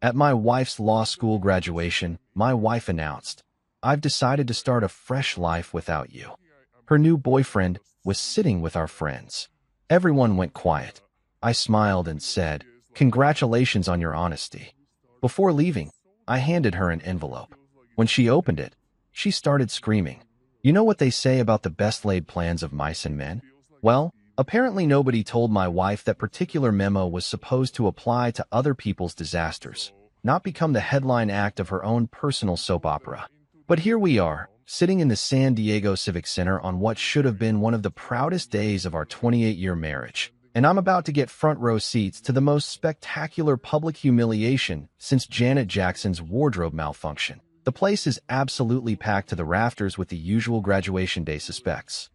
At my wife's law school graduation, my wife announced, "I've decided to start a fresh life without you." Her new boyfriend was sitting with our friends. Everyone went quiet. I smiled and said, "Congratulations on your honesty." Before leaving, I handed her an envelope. When she opened it, she started screaming. You know what they say about the best laid plans of mice and men? Well, apparently nobody told my wife that particular memo was supposed to apply to other people's disasters, not become the headline act of her own personal soap opera. But here we are, sitting in the San Diego Civic Center on what should have been one of the proudest days of our 28-year marriage, and I'm about to get front row seats to the most spectacular public humiliation since Janet Jackson's wardrobe malfunction. The place is absolutely packed to the rafters with the usual graduation day suspects.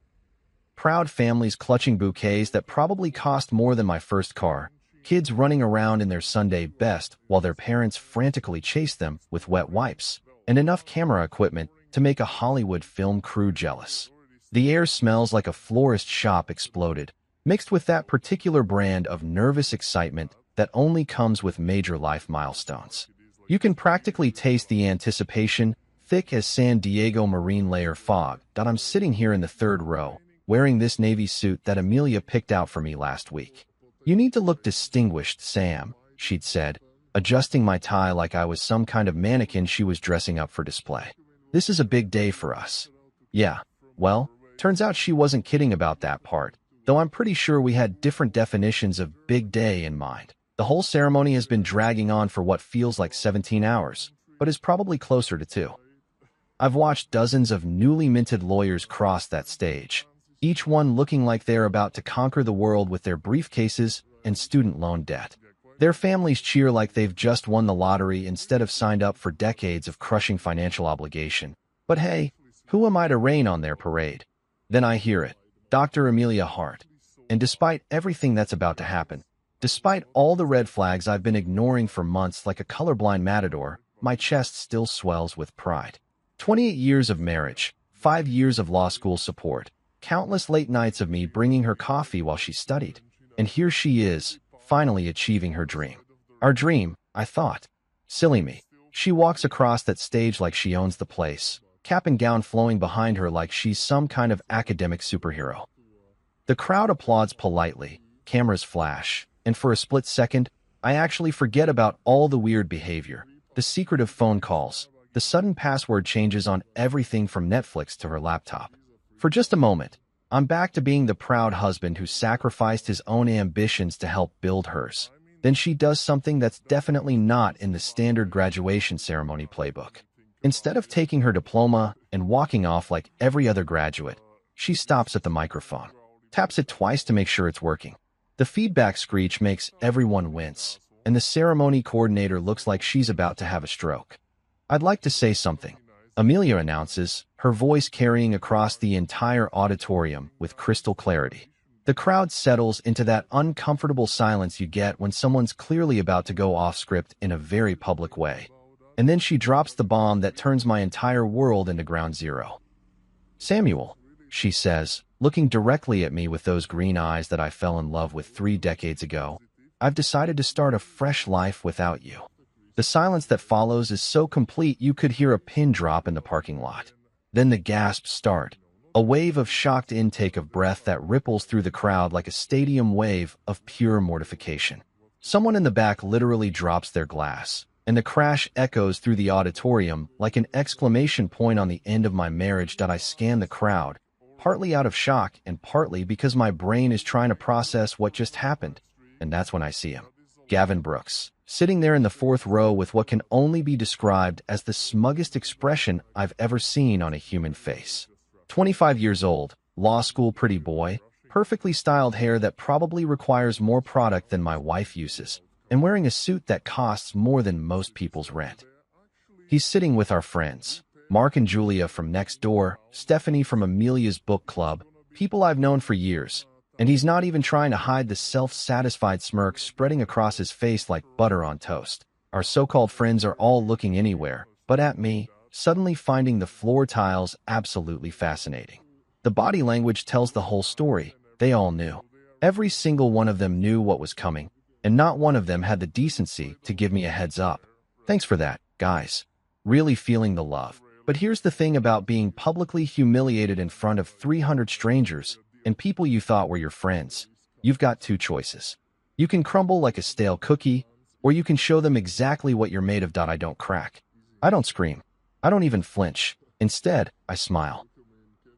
Proud families clutching bouquets that probably cost more than my first car, kids running around in their Sunday best while their parents frantically chase them with wet wipes, and enough camera equipment to make a Hollywood film crew jealous. The air smells like a florist shop exploded, mixed with that particular brand of nervous excitement that only comes with major life milestones. You can practically taste the anticipation, thick as San Diego marine layer fog, that I'm sitting here in the third row, wearing this navy suit that Amelia picked out for me last week. "You need to look distinguished, Sam," she'd said, adjusting my tie like I was some kind of mannequin she was dressing up for display. "This is a big day for us." Yeah, well, turns out she wasn't kidding about that part, though I'm pretty sure we had different definitions of big day in mind. The whole ceremony has been dragging on for what feels like 17 hours, but is probably closer to 2. I've watched dozens of newly minted lawyers cross that stage, each one looking like they're about to conquer the world with their briefcases and student loan debt. Their families cheer like they've just won the lottery instead of signed up for decades of crushing financial obligation. But hey, who am I to rain on their parade? Then I hear it, Dr. Amelia Hart. And despite everything that's about to happen, despite all the red flags I've been ignoring for months like a colorblind matador, my chest still swells with pride. 28 years of marriage, 5 years of law school support, countless late nights of me bringing her coffee while she studied. And here she is, finally achieving her dream. Our dream, I thought. Silly me. She walks across that stage like she owns the place, cap and gown flowing behind her like she's some kind of academic superhero. The crowd applauds politely, cameras flash, and for a split second, I actually forget about all the weird behavior, the secretive phone calls, the sudden password changes on everything from Netflix to her laptop. For just a moment, I'm back to being the proud husband who sacrificed his own ambitions to help build hers. Then she does something that's definitely not in the standard graduation ceremony playbook. Instead of taking her diploma and walking off like every other graduate, she stops at the microphone, taps it twice to make sure it's working. The feedback screech makes everyone wince, and the ceremony coordinator looks like she's about to have a stroke. "I'd like to say something," Amelia announces, her voice carrying across the entire auditorium with crystal clarity. The crowd settles into that uncomfortable silence you get when someone's clearly about to go off script in a very public way. And then she drops the bomb that turns my entire world into ground zero. "Samuel," she says, looking directly at me with those green eyes that I fell in love with 3 decades ago, "I've decided to start a fresh life without you." The silence that follows is so complete you could hear a pin drop in the parking lot. Then the gasps start, a wave of shocked intake of breath that ripples through the crowd like a stadium wave of pure mortification. Someone in the back literally drops their glass, and the crash echoes through the auditorium like an exclamation point on the end of my marriage. I scan the crowd, partly out of shock and partly because my brain is trying to process what just happened. And that's when I see him. Gavin Brooks, sitting there in the 4th row with what can only be described as the smuggest expression I've ever seen on a human face. 25 years old, law school pretty boy, perfectly styled hair that probably requires more product than my wife uses, and wearing a suit that costs more than most people's rent. He's sitting with our friends, Mark and Julia from next door, Stephanie from Amelia's book club, people I've known for years, and he's not even trying to hide the self-satisfied smirk spreading across his face like butter on toast. Our so-called friends are all looking anywhere, but at me, suddenly finding the floor tiles absolutely fascinating. The body language tells the whole story. They all knew. Every single one of them knew what was coming, and not one of them had the decency to give me a heads up. Thanks for that, guys. Really feeling the love. But here's the thing about being publicly humiliated in front of 300 strangers and people you thought were your friends. You've got two choices. You can crumble like a stale cookie, or you can show them exactly what you're made of. I don't crack. I don't scream. I don't even flinch. Instead, I smile.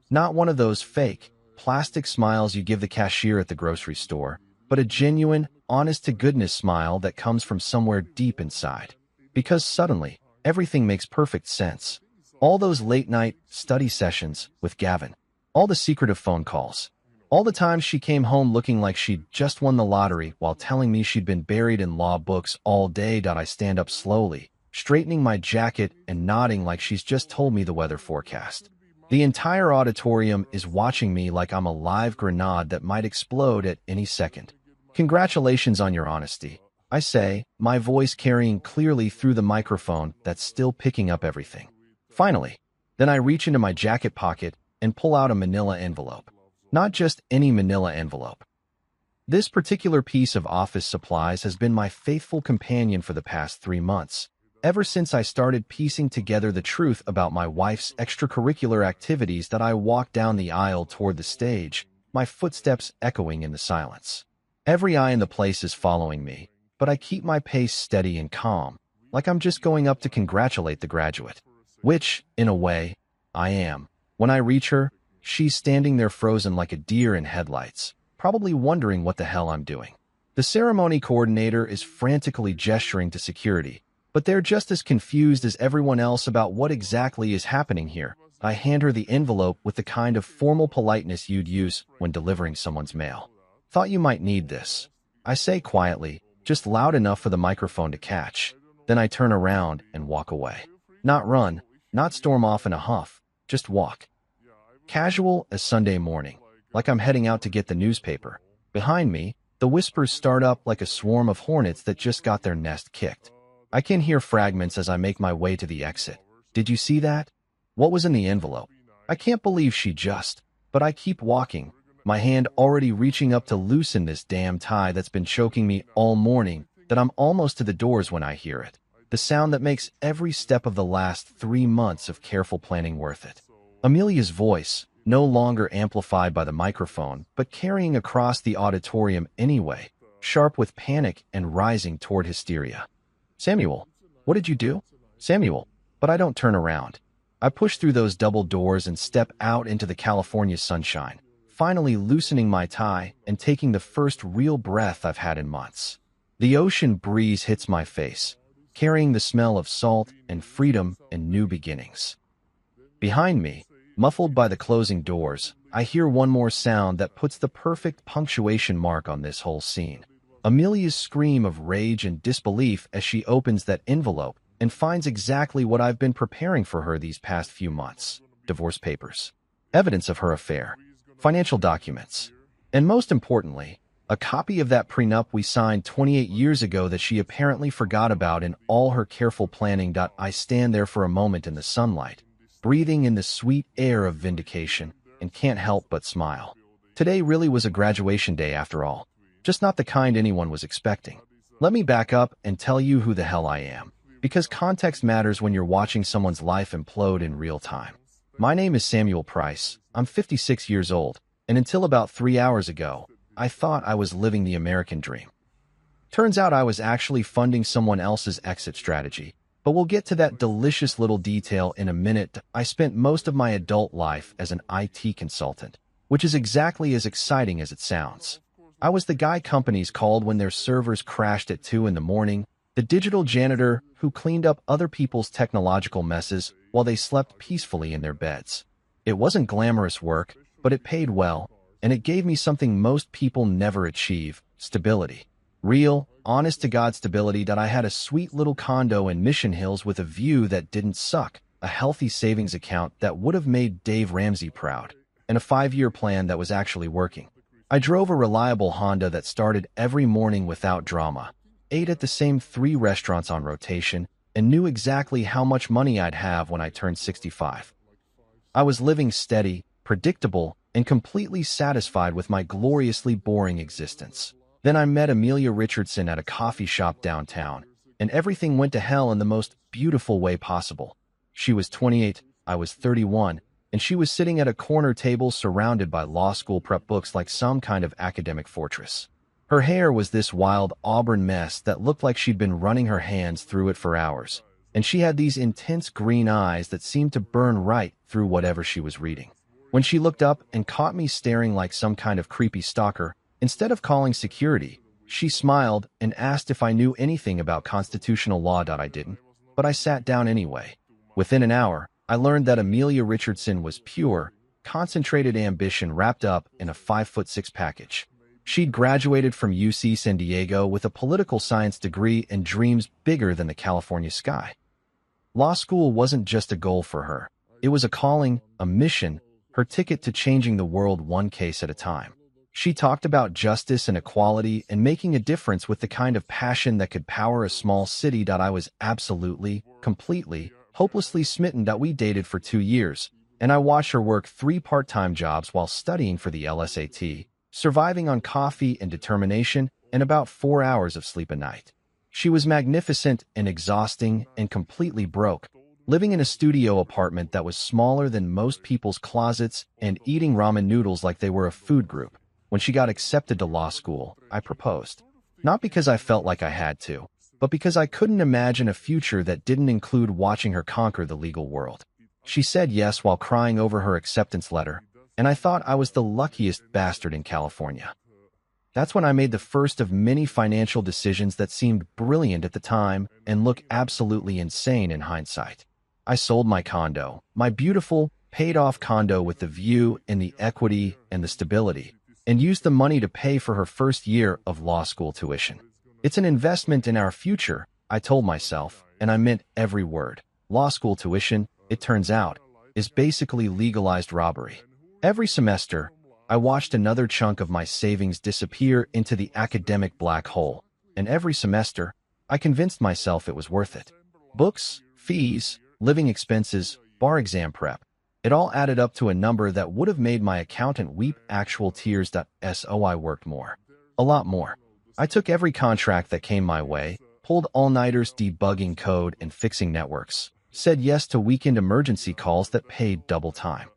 Not one of those fake, plastic smiles you give the cashier at the grocery store, but a genuine, honest-to-goodness smile that comes from somewhere deep inside. Because suddenly, everything makes perfect sense. All those late-night study sessions with Gavin. All the secretive phone calls. All the times she came home looking like she'd just won the lottery while telling me she'd been buried in law books all day. I stand up slowly, straightening my jacket and nodding like she's just told me the weather forecast. The entire auditorium is watching me like I'm a live grenade that might explode at any second. Congratulations on your honesty, I say, my voice carrying clearly through the microphone that's still picking up everything. Finally, then I reach into my jacket pocket and pull out a manila envelope. Not just any manila envelope. This particular piece of office supplies has been my faithful companion for the past 3 months, ever since I started piecing together the truth about my wife's extracurricular activities. That I walk down the aisle toward the stage, my footsteps echoing in the silence. Every eye in the place is following me, but I keep my pace steady and calm, like I'm just going up to congratulate the graduate. Which, in a way, I am. When I reach her, she's standing there frozen like a deer in headlights, probably wondering what the hell I'm doing. The ceremony coordinator is frantically gesturing to security, but they're just as confused as everyone else about what exactly is happening here. I hand her the envelope with the kind of formal politeness you'd use when delivering someone's mail. Thought you might need this, I say quietly, just loud enough for the microphone to catch. Then I turn around and walk away. Not run, not storm off in a huff, just walk. Casual as Sunday morning, like I'm heading out to get the newspaper. Behind me, the whispers start up like a swarm of hornets that just got their nest kicked. I can hear fragments as I make my way to the exit. Did you see that? What was in the envelope? I can't believe she just... But I keep walking, my hand already reaching up to loosen this damn tie that's been choking me all morning, that I'm almost to the doors when I hear it. The sound that makes every step of the last 3 months of careful planning worth it. Amelia's voice, no longer amplified by the microphone, but carrying across the auditorium anyway, sharp with panic and rising toward hysteria. Samuel, what did you do? Samuel, but I don't turn around. I push through those double doors and step out into the California sunshine, finally loosening my tie and taking the first real breath I've had in months. The ocean breeze hits my face, carrying the smell of salt and freedom and new beginnings. Behind me, muffled by the closing doors, I hear one more sound that puts the perfect punctuation mark on this whole scene. Amelia's scream of rage and disbelief as she opens that envelope and finds exactly what I've been preparing for her these past few months. Divorce papers, evidence of her affair, financial documents, and most importantly, a copy of that prenup we signed 28 years ago that she apparently forgot about in all her careful planning. I stand there for a moment in the sunlight, breathing in the sweet air of vindication, and can't help but smile. Today really was a graduation day after all, just not the kind anyone was expecting. Let me back up and tell you who the hell I am, because context matters when you're watching someone's life implode in real time. My name is Samuel Price. I'm 56 years old, and until about 3 hours ago, I thought I was living the American dream. Turns out I was actually funding someone else's exit strategy, but we'll get to that delicious little detail in a minute. I spent most of my adult life as an IT consultant, which is exactly as exciting as it sounds. I was the guy companies called when their servers crashed at 2 in the morning, the digital janitor who cleaned up other people's technological messes while they slept peacefully in their beds. It wasn't glamorous work, but it paid well, and it gave me something most people never achieve: stability. Real, honest-to-God stability. That I had a sweet little condo in Mission Hills with a view that didn't suck, a healthy savings account that would have made Dave Ramsey proud, and a 5-year plan that was actually working. I drove a reliable Honda that started every morning without drama, ate at the same 3 restaurants on rotation, and knew exactly how much money I'd have when I turned 65. I was living steady, predictable, and completely satisfied with my gloriously boring existence. Then I met Amelia Richardson at a coffee shop downtown, and everything went to hell in the most beautiful way possible. She was 28, I was 31, and she was sitting at a corner table surrounded by law school prep books like some kind of academic fortress. Her hair was this wild auburn mess that looked like she'd been running her hands through it for hours, and she had these intense green eyes that seemed to burn right through whatever she was reading. When she looked up and caught me staring like some kind of creepy stalker, instead of calling security, she smiled and asked if I knew anything about constitutional law. I didn't, but I sat down anyway. Within an hour, I learned that Amelia Richardson was pure, concentrated ambition wrapped up in a 5'6" package. She'd graduated from UC San Diego with a political science degree and dreams bigger than the California sky. Law school wasn't just a goal for her. It was a calling, a mission, her ticket to changing the world one case at a time. She talked about justice and equality and making a difference with the kind of passion that could power a small city. I was absolutely, completely, hopelessly smitten. We dated for 2 years, and I watched her work 3 part-time jobs while studying for the LSAT, surviving on coffee and determination and about 4 hours of sleep a night. She was magnificent and exhausting and completely broke, living in a studio apartment that was smaller than most people's closets and eating ramen noodles like they were a food group. When she got accepted to law school, I proposed. Not because I felt like I had to, but because I couldn't imagine a future that didn't include watching her conquer the legal world. She said yes while crying over her acceptance letter, and I thought I was the luckiest bastard in California. That's when I made the first of many financial decisions that seemed brilliant at the time and look absolutely insane in hindsight. I sold my condo, my beautiful, paid-off condo with the view and the equity and the stability, and used the money to pay for her first year of law school tuition. It's an investment in our future, I told myself, and I meant every word. Law school tuition, it turns out, is basically legalized robbery. Every semester, I watched another chunk of my savings disappear into the academic black hole, and every semester, I convinced myself it was worth it. Books, fees, living expenses, bar exam prep. It all added up to a number that would have made my accountant weep actual tears. So I worked more. A lot more. I took every contract that came my way, pulled all-nighters debugging code and fixing networks, said yes to weekend emergency calls that paid double time.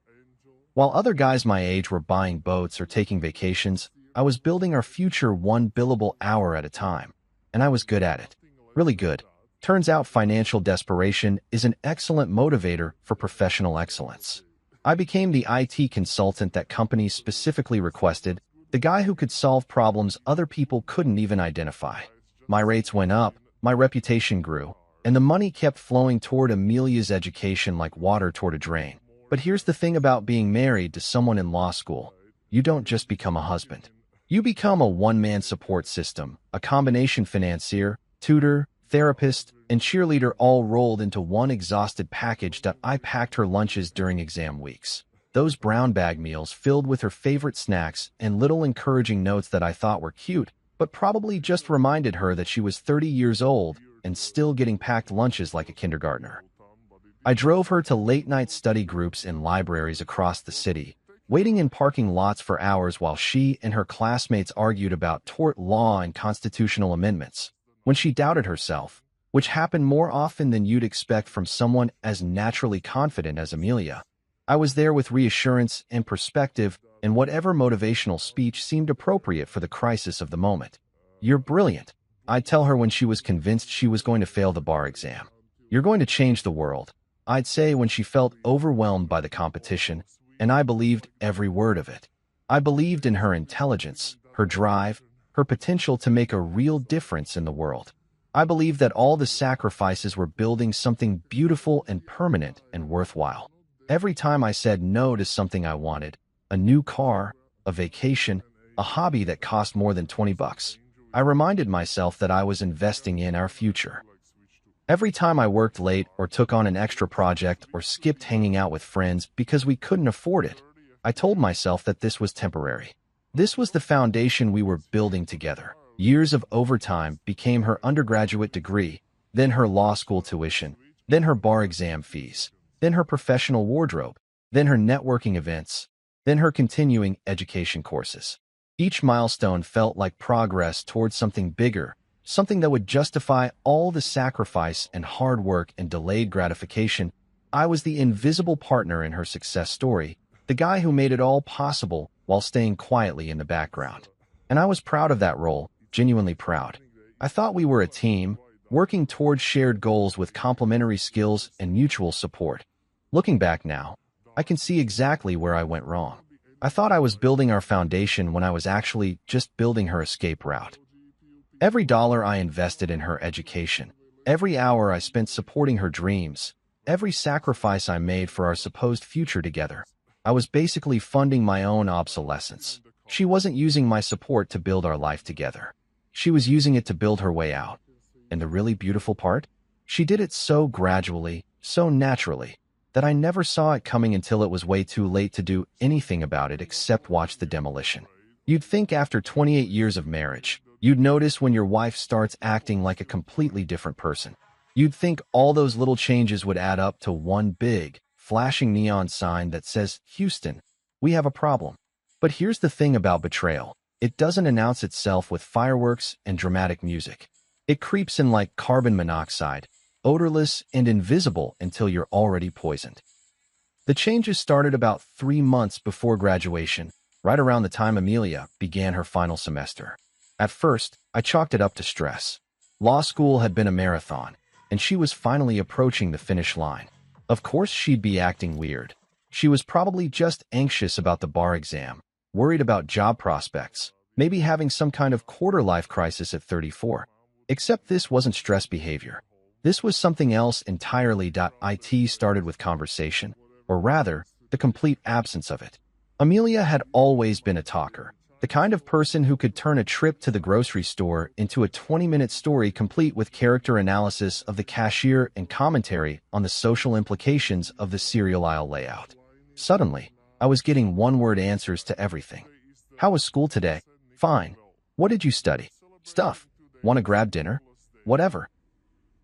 While other guys my age were buying boats or taking vacations, I was building our future one billable hour at a time. And I was good at it. Really good. Turns out financial desperation is an excellent motivator for professional excellence. I became the IT consultant that companies specifically requested, the guy who could solve problems other people couldn't even identify. My rates went up, my reputation grew, and the money kept flowing toward Amelia's education like water toward a drain. But here's the thing about being married to someone in law school. You don't just become a husband. You become a one-man support system, a combination financier, tutor, therapist, and cheerleader all rolled into one exhausted package. I packed her lunches during exam weeks. Those brown bag meals filled with her favorite snacks and little encouraging notes that I thought were cute, but probably just reminded her that she was 30 years old and still getting packed lunches like a kindergartner. I drove her to late-night study groups in libraries across the city, waiting in parking lots for hours while she and her classmates argued about tort law and constitutional amendments. When she doubted herself, which happened more often than you'd expect from someone as naturally confident as Amelia, I was there with reassurance and perspective and whatever motivational speech seemed appropriate for the crisis of the moment. "You're brilliant," I'd tell her when she was convinced she was going to fail the bar exam. "You're going to change the world," I'd say when she felt overwhelmed by the competition, and I believed every word of it. I believed in her intelligence, her drive, her potential to make a real difference in the world. I believed that all the sacrifices were building something beautiful and permanent and worthwhile. Every time I said no to something I wanted, a new car, a vacation, a hobby that cost more than $20, I reminded myself that I was investing in our future. Every time I worked late or took on an extra project or skipped hanging out with friends because we couldn't afford it, I told myself that this was temporary. This was the foundation we were building together. Years of overtime became her undergraduate degree, then her law school tuition, then her bar exam fees, then her professional wardrobe, then her networking events, then her continuing education courses. Each milestone felt like progress towards something bigger, something that would justify all the sacrifice and hard work and delayed gratification. I was the invisible partner in her success story, the guy who made it all possible while staying quietly in the background. And I was proud of that role, genuinely proud. I thought we were a team, working towards shared goals with complementary skills and mutual support. Looking back now, I can see exactly where I went wrong. I thought I was building our foundation when I was actually just building her escape route. Every dollar I invested in her education, every hour I spent supporting her dreams, every sacrifice I made for our supposed future together, I was basically funding my own obsolescence. She wasn't using my support to build our life together. She was using it to build her way out. And the really beautiful part? She did it so gradually, so naturally, that I never saw it coming until it was way too late to do anything about it except watch the demolition. You'd think after 28 years of marriage, you'd notice when your wife starts acting like a completely different person. You'd think all those little changes would add up to one big, flashing neon sign that says, "Houston, we have a problem." But here's the thing about betrayal. It doesn't announce itself with fireworks and dramatic music. It creeps in like carbon monoxide, odorless and invisible until you're already poisoned. The changes started about 3 months before graduation, right around the time Amelia began her final semester. At first, I chalked it up to stress. Law school had been a marathon, and she was finally approaching the finish line. Of course she'd be acting weird. She was probably just anxious about the bar exam, worried about job prospects, maybe having some kind of quarter-life crisis at 34. Except this wasn't stress behavior. This was something else entirely. It started with conversation, or rather, the complete absence of it. Amelia had always been a talker, the kind of person who could turn a trip to the grocery store into a 20-minute story complete with character analysis of the cashier and commentary on the social implications of the cereal aisle layout. Suddenly, I was getting one-word answers to everything. How was school today? Fine. What did you study? Stuff. Want to grab dinner? Whatever.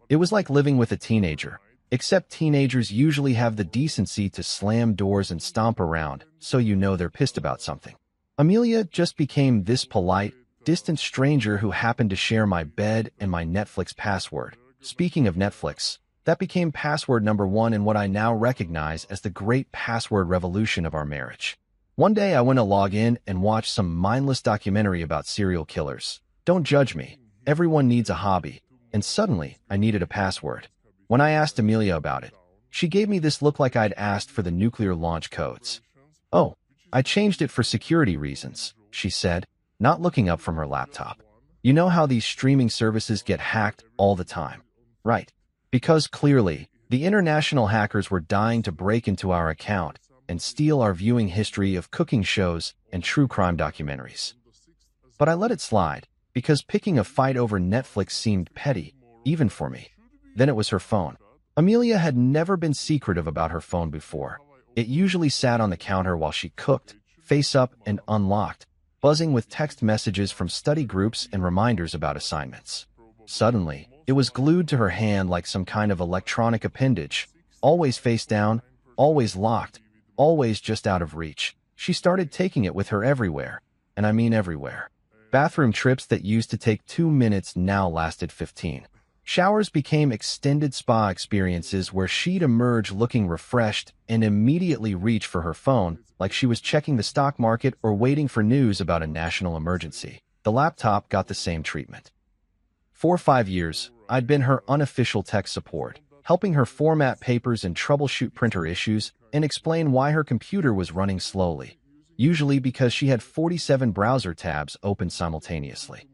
It was like living with a teenager, except teenagers usually have the decency to slam doors and stomp around, so you know they're pissed about something. Amelia just became this polite, distant stranger who happened to share my bed and my Netflix password. Speaking of Netflix, that became password number 1 in what I now recognize as the great password revolution of our marriage. One day I went to log in and watch some mindless documentary about serial killers. Don't judge me. Everyone needs a hobby. And suddenly, I needed a password. When I asked Amelia about it, she gave me this look like I'd asked for the nuclear launch codes. "Oh, I changed it for security reasons," she said, not looking up from her laptop. "You know how these streaming services get hacked all the time, right? Because clearly, the international hackers were dying to break into our account and steal our viewing history of cooking shows and true crime documentaries." But I let it slide, because picking a fight over Netflix seemed petty, even for me. Then it was her phone. Amelia had never been secretive about her phone before. It usually sat on the counter while she cooked, face up and unlocked, buzzing with text messages from study groups and reminders about assignments. Suddenly, it was glued to her hand like some kind of electronic appendage, always face down, always locked, always just out of reach. She started taking it with her everywhere, and I mean everywhere. Bathroom trips that used to take 2 minutes now lasted 15. Showers became extended spa experiences where she'd emerge looking refreshed and immediately reach for her phone like she was checking the stock market or waiting for news about a national emergency. The laptop got the same treatment. For 5 years, I'd been her unofficial tech support, helping her format papers and troubleshoot printer issues and explain why her computer was running slowly, usually because she had 47 browser tabs open simultaneously.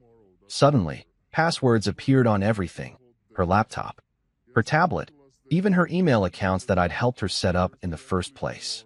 Suddenly, passwords appeared on everything: her laptop, her tablet, even her email accounts that I'd helped her set up in the first place.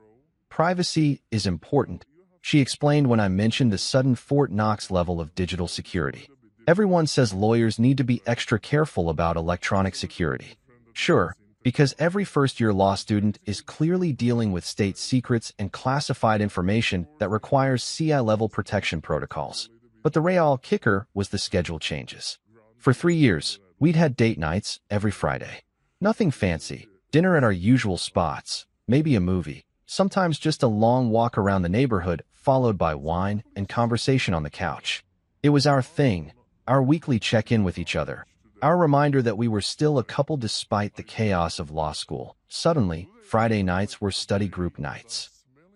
"Privacy is important," she explained when I mentioned the sudden Fort Knox level of digital security. "Everyone says lawyers need to be extra careful about electronic security." Sure, because every first-year law student is clearly dealing with state secrets and classified information that requires CI-level protection protocols. But the real kicker was the schedule changes. For 3 years, we'd had date nights every Friday. Nothing fancy, dinner at our usual spots, maybe a movie, sometimes just a long walk around the neighborhood followed by wine and conversation on the couch. It was our thing, our weekly check-in with each other, our reminder that we were still a couple despite the chaos of law school. Suddenly, Friday nights were study group nights.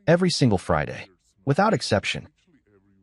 Every single Friday, without exception.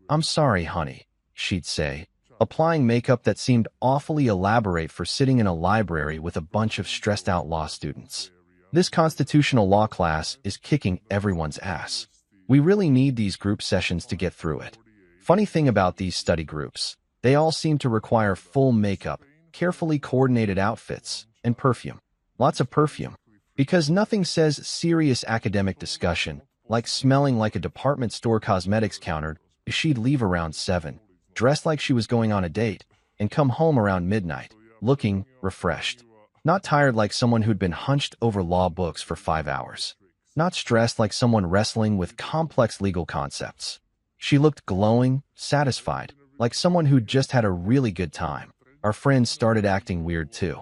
"I'm sorry, honey," she'd say, applying makeup that seemed awfully elaborate for sitting in a library with a bunch of stressed-out law students. This constitutional law class is kicking everyone's ass. We really need these group sessions to get through it. Funny thing about these study groups, they all seem to require full makeup, carefully coordinated outfits, and perfume. Lots of perfume. Because nothing says serious academic discussion, like smelling like a department store cosmetics counter. She'd leave around 7, dressed like she was going on a date, and come home around midnight, looking refreshed. Not tired like someone who'd been hunched over law books for 5 hours. Not stressed like someone wrestling with complex legal concepts. She looked glowing, satisfied, like someone who'd just had a really good time. Our friends started acting weird too.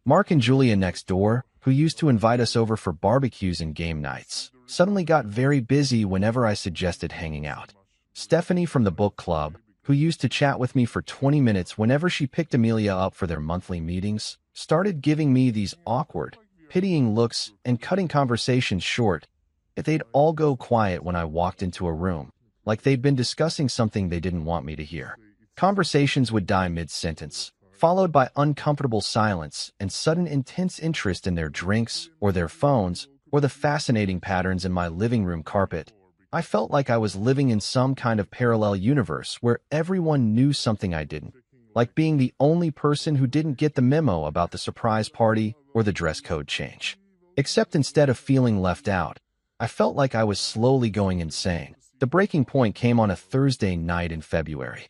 Mark and Julia next door, who used to invite us over for barbecues and game nights, suddenly got very busy whenever I suggested hanging out. Stephanie from the book club, who used to chat with me for 20 minutes whenever she picked Amelia up for their monthly meetings, started giving me these awkward, pitying looks and cutting conversations short. They'd all go quiet when I walked into a room, like they'd been discussing something they didn't want me to hear. Conversations would die mid-sentence, followed by uncomfortable silence and sudden intense interest in their drinks or their phones or the fascinating patterns in my living room carpet. I felt like I was living in some kind of parallel universe where everyone knew something I didn't, like being the only person who didn't get the memo about the surprise party or the dress code change. Except instead of feeling left out, I felt like I was slowly going insane. The breaking point came on a Thursday night in February.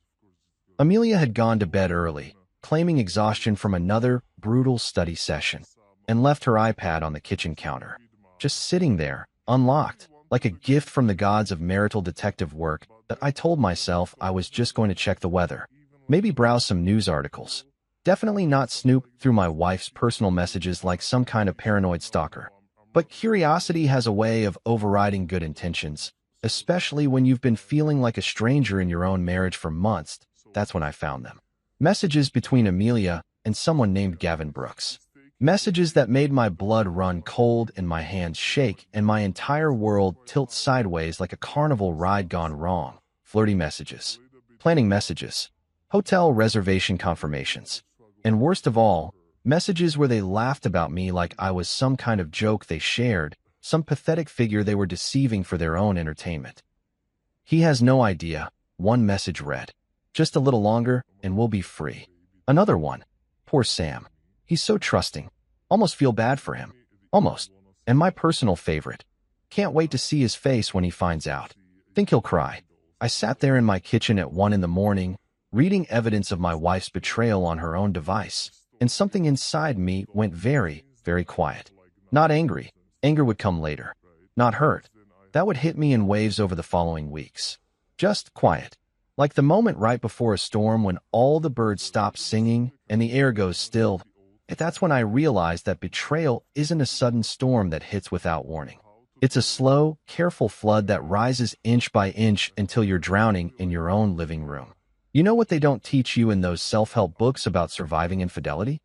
Amelia had gone to bed early, claiming exhaustion from another brutal study session, and left her iPad on the kitchen counter, just sitting there, unlocked, like a gift from the gods of marital detective work. That I told myself I was just going to check the weather, maybe browse some news articles. Definitely not snoop through my wife's personal messages like some kind of paranoid stalker. But curiosity has a way of overriding good intentions, especially when you've been feeling like a stranger in your own marriage for months. That's when I found them. Messages between Amelia and someone named Gavin Brooks. Messages that made my blood run cold and my hands shake and my entire world tilt sideways like a carnival ride gone wrong. Flirty messages. Planning messages. Hotel reservation confirmations. And worst of all, messages where they laughed about me like I was some kind of joke they shared, some pathetic figure they were deceiving for their own entertainment. "He has no idea," one message read. "Just a little longer, and we'll be free." Another one. "Poor Sam. He's so trusting. Almost feel bad for him. Almost." And my personal favorite. "Can't wait to see his face when he finds out. Think he'll cry." I sat there in my kitchen at 1 in the morning, reading evidence of my wife's betrayal on her own device, and something inside me went very, very quiet. Not angry. Anger would come later. Not hurt. That would hit me in waves over the following weeks. Just quiet. Like the moment right before a storm when all the birds stop singing and the air goes still. That's when I realized that betrayal isn't a sudden storm that hits without warning. It's a slow, careful flood that rises inch by inch until you're drowning in your own living room. You know what they don't teach you in those self-help books about surviving infidelity?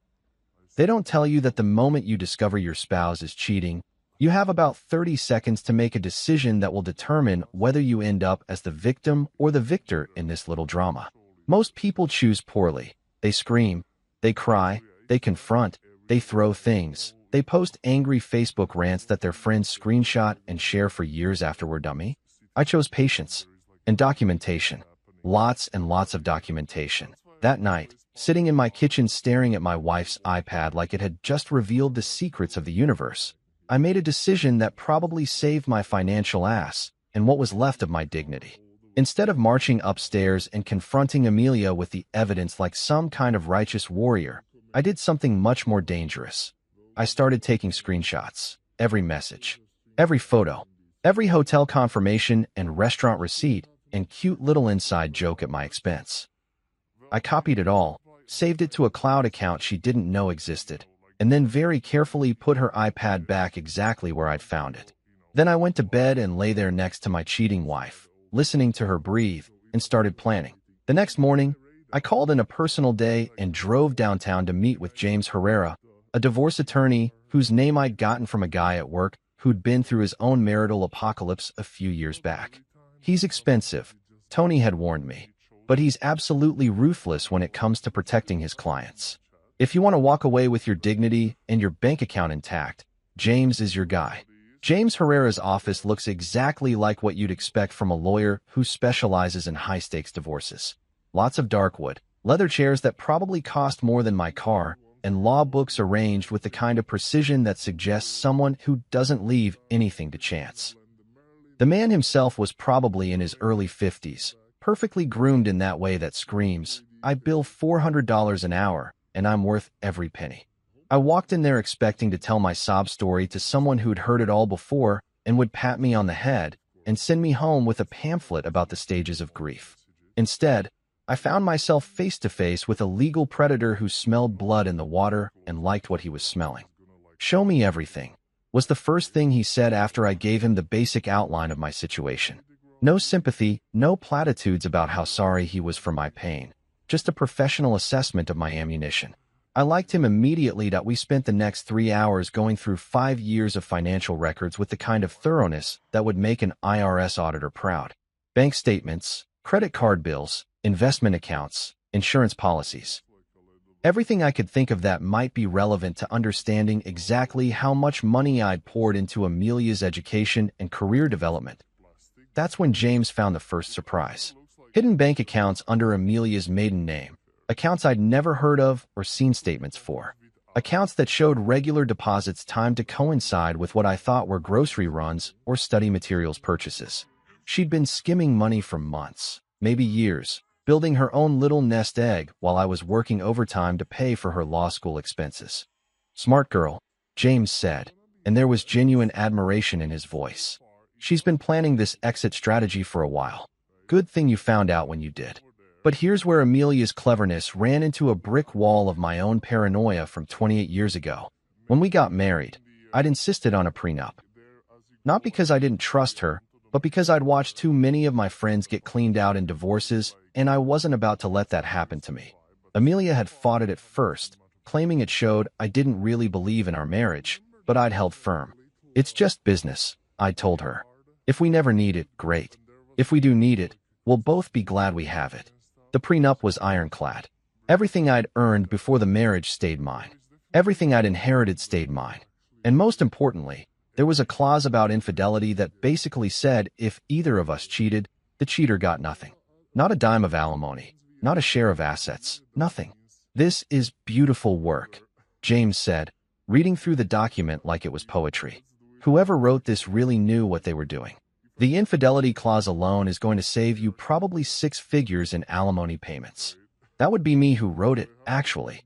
They don't tell you that the moment you discover your spouse is cheating, you have about 30 seconds to make a decision that will determine whether you end up as the victim or the victor in this little drama. Most people choose poorly. They scream, they cry, they confront, they throw things, they post angry Facebook rants that their friends screenshot and share for years afterward. Dummy. I chose patience and documentation. Lots and lots of documentation. That night, sitting in my kitchen staring at my wife's iPad like it had just revealed the secrets of the universe, I made a decision that probably saved my financial ass and what was left of my dignity. Instead of marching upstairs and confronting Amelia with the evidence like some kind of righteous warrior, I did something much more dangerous. I started taking screenshots. Every message, every photo, every hotel confirmation and restaurant receipt, and cute little inside joke at my expense. I copied it all, saved it to a cloud account she didn't know existed, and then very carefully put her iPad back exactly where I'd found it. Then I went to bed and lay there next to my cheating wife, listening to her breathe, and started planning. The next morning, I called in a personal day and drove downtown to meet with James Herrera, a divorce attorney whose name I'd gotten from a guy at work who'd been through his own marital apocalypse a few years back. He's expensive, Tony had warned me, but he's absolutely ruthless when it comes to protecting his clients. If you want to walk away with your dignity and your bank account intact, James is your guy. James Herrera's office looks exactly like what you'd expect from a lawyer who specializes in high-stakes divorces. Lots of dark wood, leather chairs that probably cost more than my car, and law books arranged with the kind of precision that suggests someone who doesn't leave anything to chance. The man himself was probably in his early 50s, perfectly groomed in that way that screams, "I bill $400 an hour, and I'm worth every penny." I walked in there expecting to tell my sob story to someone who'd heard it all before and would pat me on the head and send me home with a pamphlet about the stages of grief. Instead, I found myself face to face with a legal predator who smelled blood in the water and liked what he was smelling. "Show me everything," was the first thing he said after I gave him the basic outline of my situation. No sympathy, no platitudes about how sorry he was for my pain, just a professional assessment of my ammunition. I liked him immediately that we spent the next 3 hours going through 5 years of financial records with the kind of thoroughness that would make an IRS auditor proud. Bank statements, credit card bills, investment accounts, insurance policies. Everything I could think of that might be relevant to understanding exactly how much money I'd poured into Amelia's education and career development. That's when James found the first surprise. Hidden bank accounts under Amelia's maiden name. Accounts I'd never heard of or seen statements for. Accounts that showed regular deposits timed to coincide with what I thought were grocery runs or study materials purchases. She'd been skimming money for months, maybe years, building her own little nest egg while I was working overtime to pay for her law school expenses. "Smart girl," James said, and there was genuine admiration in his voice. "She's been planning this exit strategy for a while. Good thing you found out when you did." But here's where Amelia's cleverness ran into a brick wall of my own paranoia from 28 years ago. When we got married, I'd insisted on a prenup. Not because I didn't trust her, but because I'd watched too many of my friends get cleaned out in divorces, and I wasn't about to let that happen to me. Amelia had fought it at first, claiming it showed I didn't really believe in our marriage, but I'd held firm. "It's just business," I told her. "If we never need it, great. If we do need it, we'll both be glad we have it." The prenup was ironclad. Everything I'd earned before the marriage stayed mine. Everything I'd inherited stayed mine. And most importantly, there was a clause about infidelity that basically said if either of us cheated, the cheater got nothing. Not a dime of alimony, not a share of assets, nothing. "This is beautiful work," James said, reading through the document like it was poetry. "Whoever wrote this really knew what they were doing. The infidelity clause alone is going to save you probably 6 figures in alimony payments." That would be me who wrote it, actually.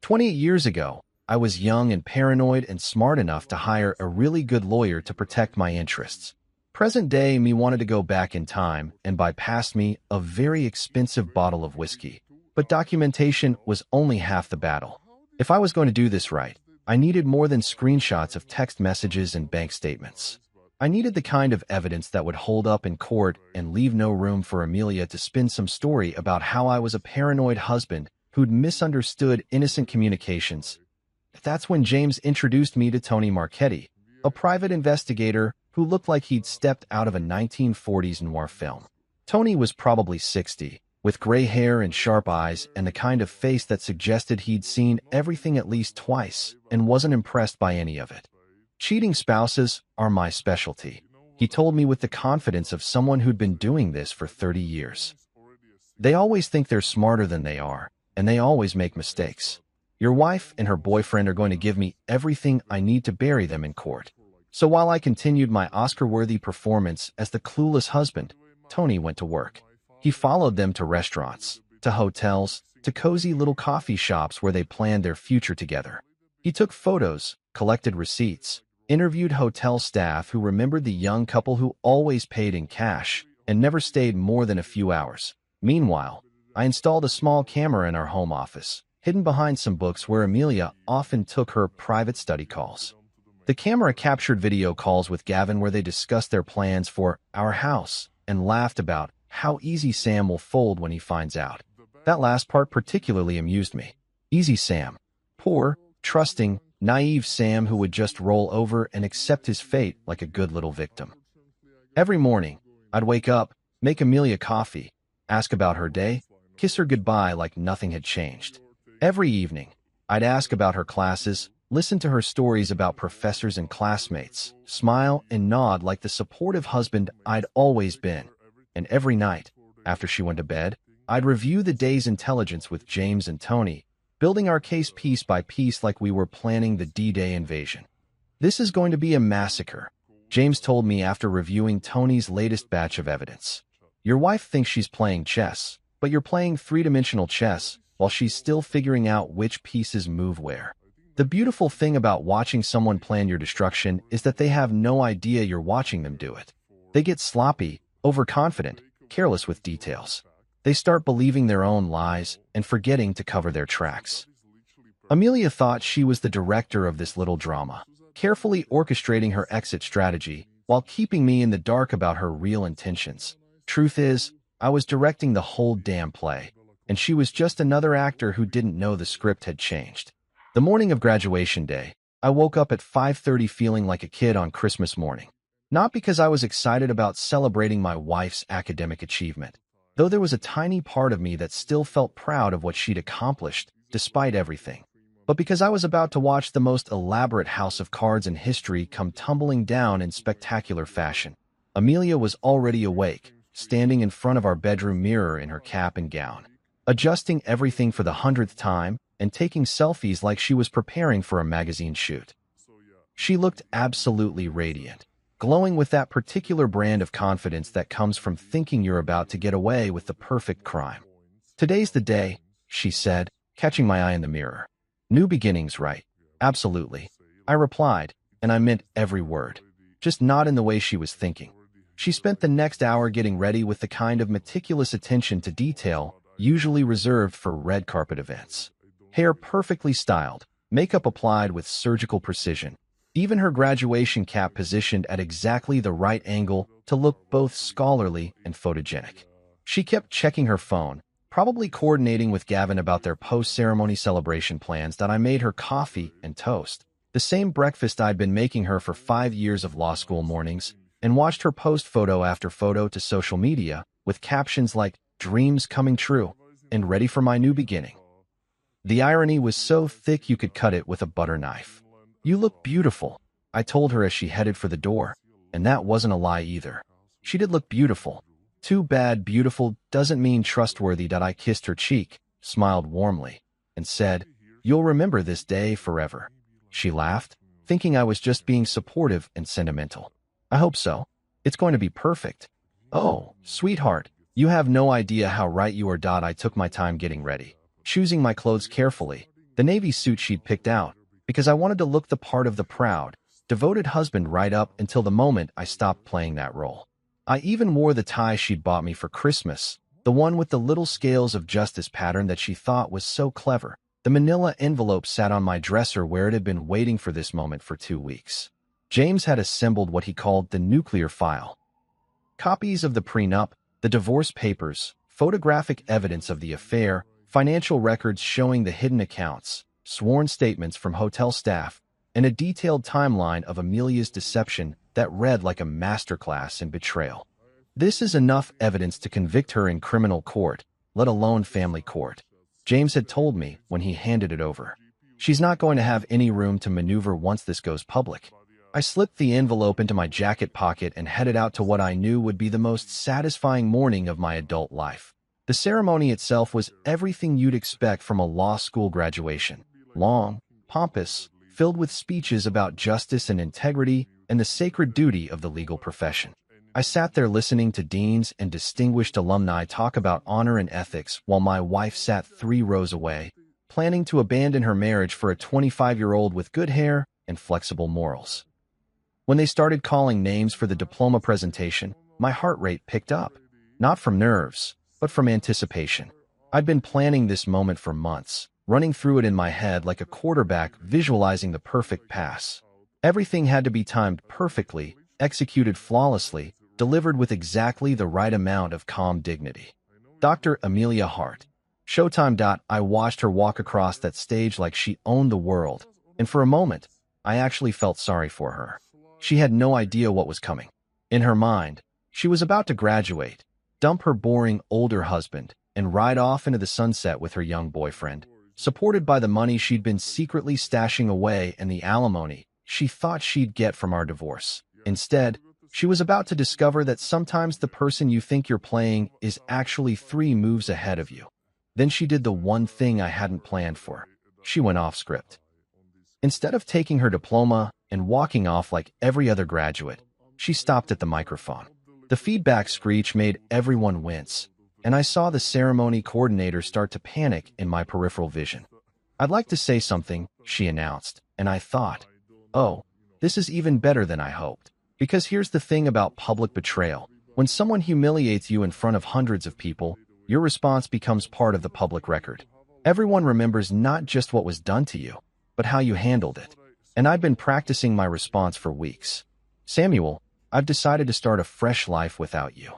28 years ago, I was young and paranoid and smart enough to hire a really good lawyer to protect my interests. Present-day me wanted to go back in time and buy past me a very expensive bottle of whiskey. But documentation was only half the battle. If I was going to do this right, I needed more than screenshots of text messages and bank statements. I needed the kind of evidence that would hold up in court and leave no room for Amelia to spin some story about how I was a paranoid husband who'd misunderstood innocent communications. That's when James introduced me to Tony Marchetti, a private investigator who looked like he'd stepped out of a 1940s noir film. Tony was probably 60, with gray hair and sharp eyes and the kind of face that suggested he'd seen everything at least twice and wasn't impressed by any of it. "Cheating spouses are my specialty," he told me with the confidence of someone who'd been doing this for 30 years. "They always think they're smarter than they are, and they always make mistakes. Your wife and her boyfriend are going to give me everything I need to bury them in court." So while I continued my Oscar-worthy performance as the clueless husband, Tony went to work. He followed them to restaurants, to hotels, to cozy little coffee shops where they planned their future together. He took photos, collected receipts, interviewed hotel staff who remembered the young couple who always paid in cash and never stayed more than a few hours. Meanwhile, I installed a small camera in our home office, hidden behind some books where Amelia often took her private study calls. The camera captured video calls with Gavin where they discussed their plans for our house and laughed about how easy Sam will fold when he finds out. That last part particularly amused me. Easy Sam. Poor, trusting, naive Sam who would just roll over and accept his fate like a good little victim. Every morning, I'd wake up, make Amelia coffee, ask about her day, kiss her goodbye like nothing had changed. Every evening, I'd ask about her classes, listen to her stories about professors and classmates, smile and nod like the supportive husband I'd always been. And every night, after she went to bed, I'd review the day's intelligence with James and Tony, building our case piece by piece like we were planning the D-Day invasion. This is going to be a massacre, James told me after reviewing Tony's latest batch of evidence. Your wife thinks she's playing chess, but you're playing three-dimensional chess while she's still figuring out which pieces move where. The beautiful thing about watching someone plan your destruction is that they have no idea you're watching them do it. They get sloppy, overconfident, careless with details. They start believing their own lies and forgetting to cover their tracks. Amelia thought she was the director of this little drama, carefully orchestrating her exit strategy while keeping me in the dark about her real intentions. Truth is, I was directing the whole damn play, and she was just another actor who didn't know the script had changed. The morning of graduation day, I woke up at 5:30 feeling like a kid on Christmas morning. Not because I was excited about celebrating my wife's academic achievement, though there was a tiny part of me that still felt proud of what she'd accomplished, despite everything, but because I was about to watch the most elaborate house of cards in history come tumbling down in spectacular fashion. Amelia was already awake, standing in front of our bedroom mirror in her cap and gown, adjusting everything for the 100th time and taking selfies like she was preparing for a magazine shoot. She looked absolutely radiant, glowing with that particular brand of confidence that comes from thinking you're about to get away with the perfect crime. Today's the day, she said, catching my eye in the mirror. New beginnings, right? Absolutely. I replied, and I meant every word, just not in the way she was thinking. She spent the next hour getting ready with the kind of meticulous attention to detail usually reserved for red carpet events. Hair perfectly styled, makeup applied with surgical precision, even her graduation cap positioned at exactly the right angle to look both scholarly and photogenic. She kept checking her phone, probably coordinating with Gavin about their post-ceremony celebration plans that I made her coffee and toast, the same breakfast I'd been making her for 5 years of law school mornings, and watched her post photo after photo to social media with captions like, "Dreams coming true," and "Ready for my new beginning." The irony was so thick you could cut it with a butter knife. "You look beautiful," I told her as she headed for the door, and that wasn't a lie either. She did look beautiful. Too bad beautiful doesn't mean trustworthy. That I kissed her cheek, smiled warmly, and said, "You'll remember this day forever." She laughed, thinking I was just being supportive and sentimental. "I hope so. It's going to be perfect." "Oh, sweetheart, you have no idea how right you are." I took my time getting ready, choosing my clothes carefully, the navy suit she'd picked out, because I wanted to look the part of the proud, devoted husband right up until the moment I stopped playing that role. I even wore the tie she'd bought me for Christmas, the one with the little scales of justice pattern that she thought was so clever. The manila envelope sat on my dresser where it had been waiting for this moment for 2 weeks. James had assembled what he called the nuclear file. Copies of the prenup, the divorce papers, photographic evidence of the affair, financial records showing the hidden accounts, sworn statements from hotel staff, and a detailed timeline of Amelia's deception that read like a masterclass in betrayal. This is enough evidence to convict her in criminal court, let alone family court, James had told me when he handed it over. She's not going to have any room to maneuver once this goes public. I slipped the envelope into my jacket pocket and headed out to what I knew would be the most satisfying morning of my adult life. The ceremony itself was everything you'd expect from a law school graduation. Long, pompous, filled with speeches about justice and integrity and the sacred duty of the legal profession. I sat there listening to deans and distinguished alumni talk about honor and ethics while my wife sat 3 rows away, planning to abandon her marriage for a 25-year-old with good hair and flexible morals. When they started calling names for the diploma presentation, my heart rate picked up, not from nerves, but from anticipation. I'd been planning this moment for months, running through it in my head like a quarterback visualizing the perfect pass. Everything had to be timed perfectly, executed flawlessly, delivered with exactly the right amount of calm dignity. Dr. Amelia Hart. Showtime. I watched her walk across that stage like she owned the world, and for a moment, I actually felt sorry for her. She had no idea what was coming. In her mind, she was about to graduate, dump her boring older husband, and ride off into the sunset with her young boyfriend, supported by the money she'd been secretly stashing away and the alimony she thought she'd get from our divorce. Instead, she was about to discover that sometimes the person you think you're playing is actually 3 moves ahead of you. Then she did the one thing I hadn't planned for. She went off script. Instead of taking her diploma and walking off like every other graduate, she stopped at the microphone. The feedback screech made everyone wince, and I saw the ceremony coordinator start to panic in my peripheral vision. "I'd like to say something," she announced, and I thought, oh, this is even better than I hoped. Because here's the thing about public betrayal. When someone humiliates you in front of hundreds of people, your response becomes part of the public record. Everyone remembers not just what was done to you, but how you handled it. And I've been practicing my response for weeks. "Samuel, I've decided to start a fresh life without you."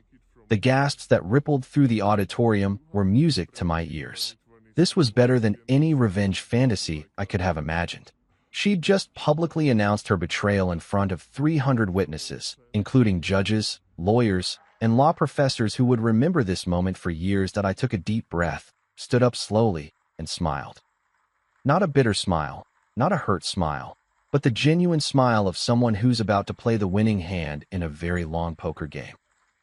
The gasps that rippled through the auditorium were music to my ears. This was better than any revenge fantasy I could have imagined. She'd just publicly announced her betrayal in front of 300 witnesses, including judges, lawyers, and law professors who would remember this moment for years. That I took a deep breath, stood up slowly, and smiled. Not a bitter smile, not a hurt smile, but the genuine smile of someone who's about to play the winning hand in a very long poker game.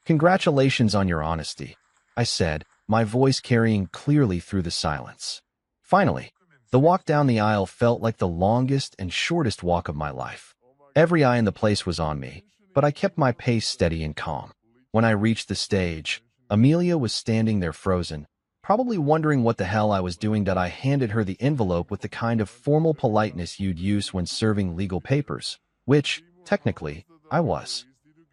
"Congratulations on your honesty," I said, my voice carrying clearly through the silence. Finally, the walk down the aisle felt like the longest and shortest walk of my life. Every eye in the place was on me, but I kept my pace steady and calm. When I reached the stage, Amelia was standing there frozen, probably wondering what the hell I was doing. That I handed her the envelope with the kind of formal politeness you'd use when serving legal papers, which, technically, I was.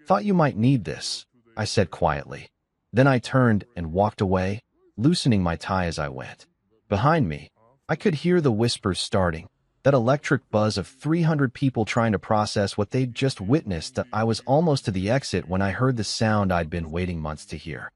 "Thought you might need this," I said quietly. Then I turned and walked away, loosening my tie as I went. Behind me, I could hear the whispers starting, that electric buzz of 300 people trying to process what they'd just witnessed. That I was almost to the exit when I heard the sound I'd been waiting months to hear.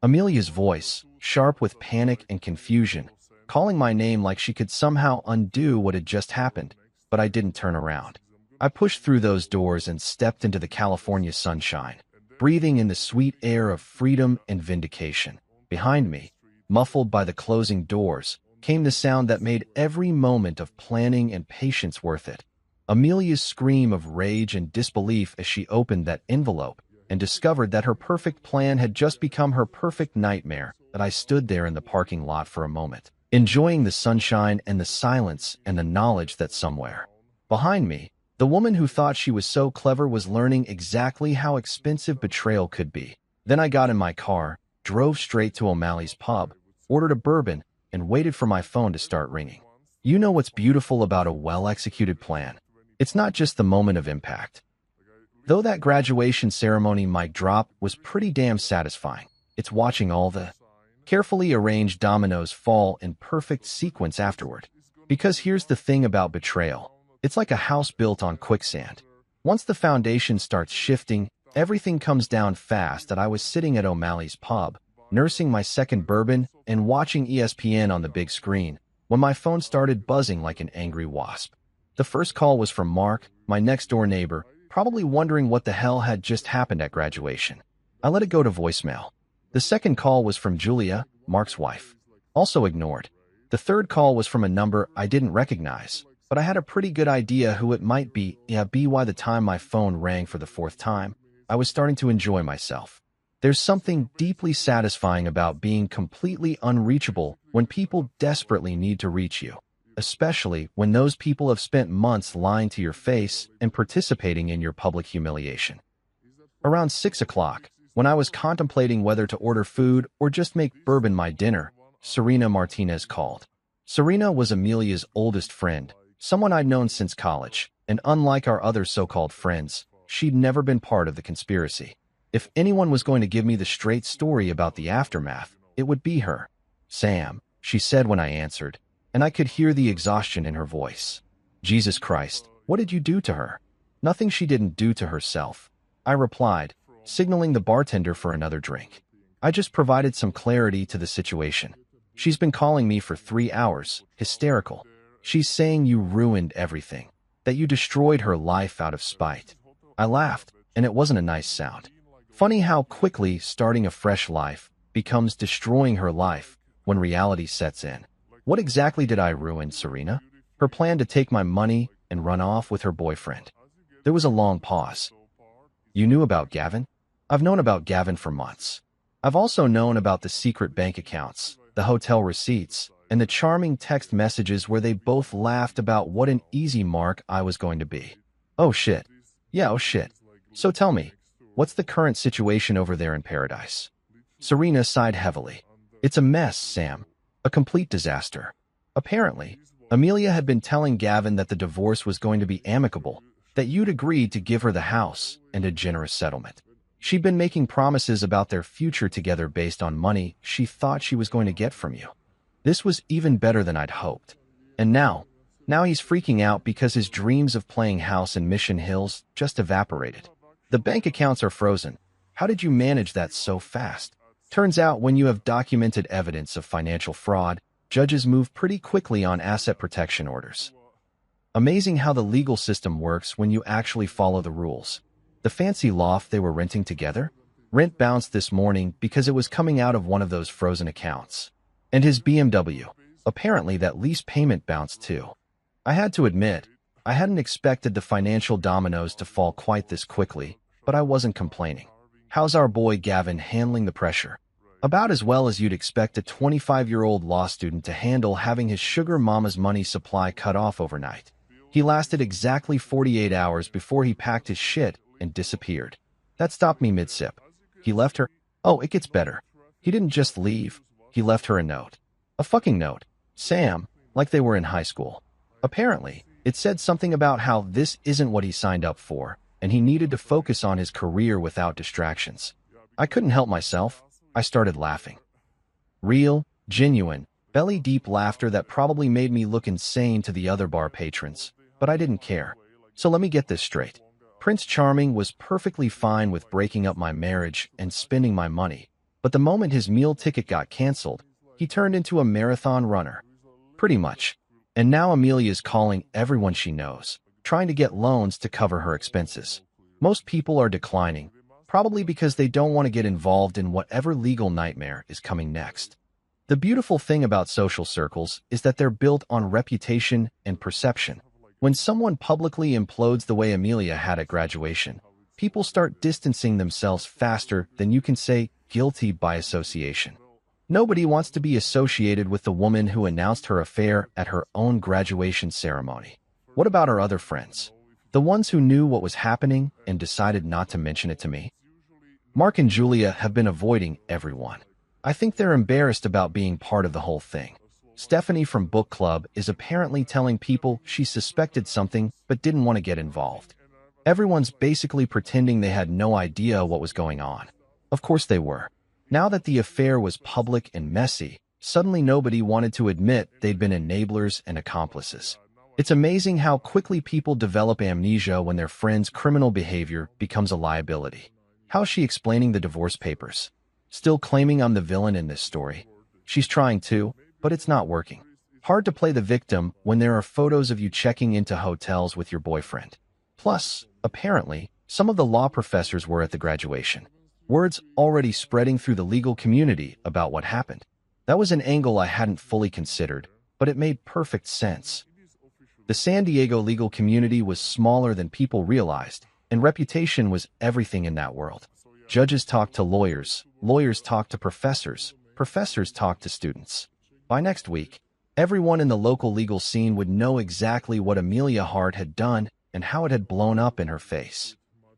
Amelia's voice, sharp with panic and confusion, calling my name like she could somehow undo what had just happened, but I didn't turn around. I pushed through those doors and stepped into the California sunshine, breathing in the sweet air of freedom and vindication. Behind me, muffled by the closing doors, came the sound that made every moment of planning and patience worth it. Amelia's scream of rage and disbelief as she opened that envelope and discovered that her perfect plan had just become her perfect nightmare. That I stood there in the parking lot for a moment, enjoying the sunshine and the silence and the knowledge that somewhere behind me, the woman who thought she was so clever was learning exactly how expensive betrayal could be. Then I got in my car, drove straight to O'Malley's pub, ordered a bourbon, and waited for my phone to start ringing. You know what's beautiful about a well-executed plan? It's not just the moment of impact. Though that graduation ceremony mic drop was pretty damn satisfying, it's watching all the carefully arranged dominoes fall in perfect sequence afterward. Because here's the thing about betrayal. It's like a house built on quicksand. Once the foundation starts shifting, everything comes down fast. That I was sitting at O'Malley's pub, nursing my second bourbon and watching ESPN on the big screen, when my phone started buzzing like an angry wasp. The first call was from Mark, my next-door neighbor, probably wondering what the hell had just happened at graduation. I let it go to voicemail. The second call was from Julia, Mark's wife. Also ignored. The third call was from a number I didn't recognize, but I had a pretty good idea who it might be. By the time my phone rang for the fourth time, I was starting to enjoy myself. There's something deeply satisfying about being completely unreachable when people desperately need to reach you, especially when those people have spent months lying to your face and participating in your public humiliation. Around 6 o'clock, when I was contemplating whether to order food or just make bourbon my dinner, Serena Martinez called. Serena was Amelia's oldest friend, someone I'd known since college, and unlike our other so-called friends, she'd never been part of the conspiracy. If anyone was going to give me the straight story about the aftermath, it would be her. "Sam," she said when I answered, and I could hear the exhaustion in her voice. "Jesus Christ, what did you do to her?" "Nothing she didn't do to herself," I replied, signaling the bartender for another drink. "I just provided some clarity to the situation." She's been calling me for 3 hours, hysterical. She's saying you ruined everything, that you destroyed her life out of spite. I laughed, and it wasn't a nice sound. Funny how quickly starting a fresh life becomes destroying her life when reality sets in. What exactly did I ruin, Serena? Her plan to take my money and run off with her boyfriend. There was a long pause. You knew about Gavin? I've known about Gavin for months. I've also known about the secret bank accounts, the hotel receipts, and the charming text messages where they both laughed about what an easy mark I was going to be. Oh shit. Yeah, oh shit. So tell me, what's the current situation over there in Paradise? Serena sighed heavily. It's a mess, Sam. A complete disaster. Apparently, Amelia had been telling Gavin that the divorce was going to be amicable, that you'd agreed to give her the house and a generous settlement. She'd been making promises about their future together based on money she thought she was going to get from you. This was even better than I'd hoped. And now he's freaking out because his dreams of playing house in Mission Hills just evaporated. The bank accounts are frozen. How did you manage that so fast? Turns out when you have documented evidence of financial fraud, judges move pretty quickly on asset protection orders. Amazing how the legal system works when you actually follow the rules. The fancy loft they were renting together? Rent bounced this morning because it was coming out of one of those frozen accounts. And his BMW. Apparently that lease payment bounced too. I had to admit, I hadn't expected the financial dominoes to fall quite this quickly, but I wasn't complaining. How's our boy Gavin handling the pressure? About as well as you'd expect a 25-year-old law student to handle having his sugar mama's money supply cut off overnight. He lasted exactly 48 hours before he packed his shit and disappeared. That stopped me mid-sip. He left her. Oh, it gets better. He didn't just leave. He left her a note. A fucking note. Sam, like they were in high school. Apparently, it said something about how this isn't what he signed up for, and he needed to focus on his career without distractions. I couldn't help myself. I started laughing. Real, genuine, belly-deep laughter that probably made me look insane to the other bar patrons, but I didn't care. So let me get this straight. Prince Charming was perfectly fine with breaking up my marriage and spending my money, but the moment his meal ticket got canceled, he turned into a marathon runner. Pretty much. And now Amelia's calling everyone she knows, trying to get loans to cover her expenses. Most people are declining, probably because they don't want to get involved in whatever legal nightmare is coming next. The beautiful thing about social circles is that they're built on reputation and perception. When someone publicly implodes the way Amelia had at graduation, people start distancing themselves faster than you can say guilty by association. Nobody wants to be associated with the woman who announced her affair at her own graduation ceremony. What about our other friends? The ones who knew what was happening and decided not to mention it to me? Mark and Julia have been avoiding everyone. I think they're embarrassed about being part of the whole thing. Stephanie from book club is apparently telling people she suspected something but didn't want to get involved. Everyone's basically pretending they had no idea what was going on. Of course they were. Now that the affair was public and messy, suddenly nobody wanted to admit they'd been enablers and accomplices. It's amazing how quickly people develop amnesia when their friend's criminal behavior becomes a liability. How's she explaining the divorce papers? Still claiming I'm the villain in this story? She's trying to, but it's not working. Hard to play the victim when there are photos of you checking into hotels with your boyfriend. Plus, apparently, some of the law professors were at the graduation. Word's already spreading through the legal community about what happened. That was an angle I hadn't fully considered, but it made perfect sense. The San Diego legal community was smaller than people realized, and reputation was everything in that world. Judges talked to lawyers, lawyers talked to professors, professors talked to students. By next week, everyone in the local legal scene would know exactly what Amelia Hart had done and how it had blown up in her face.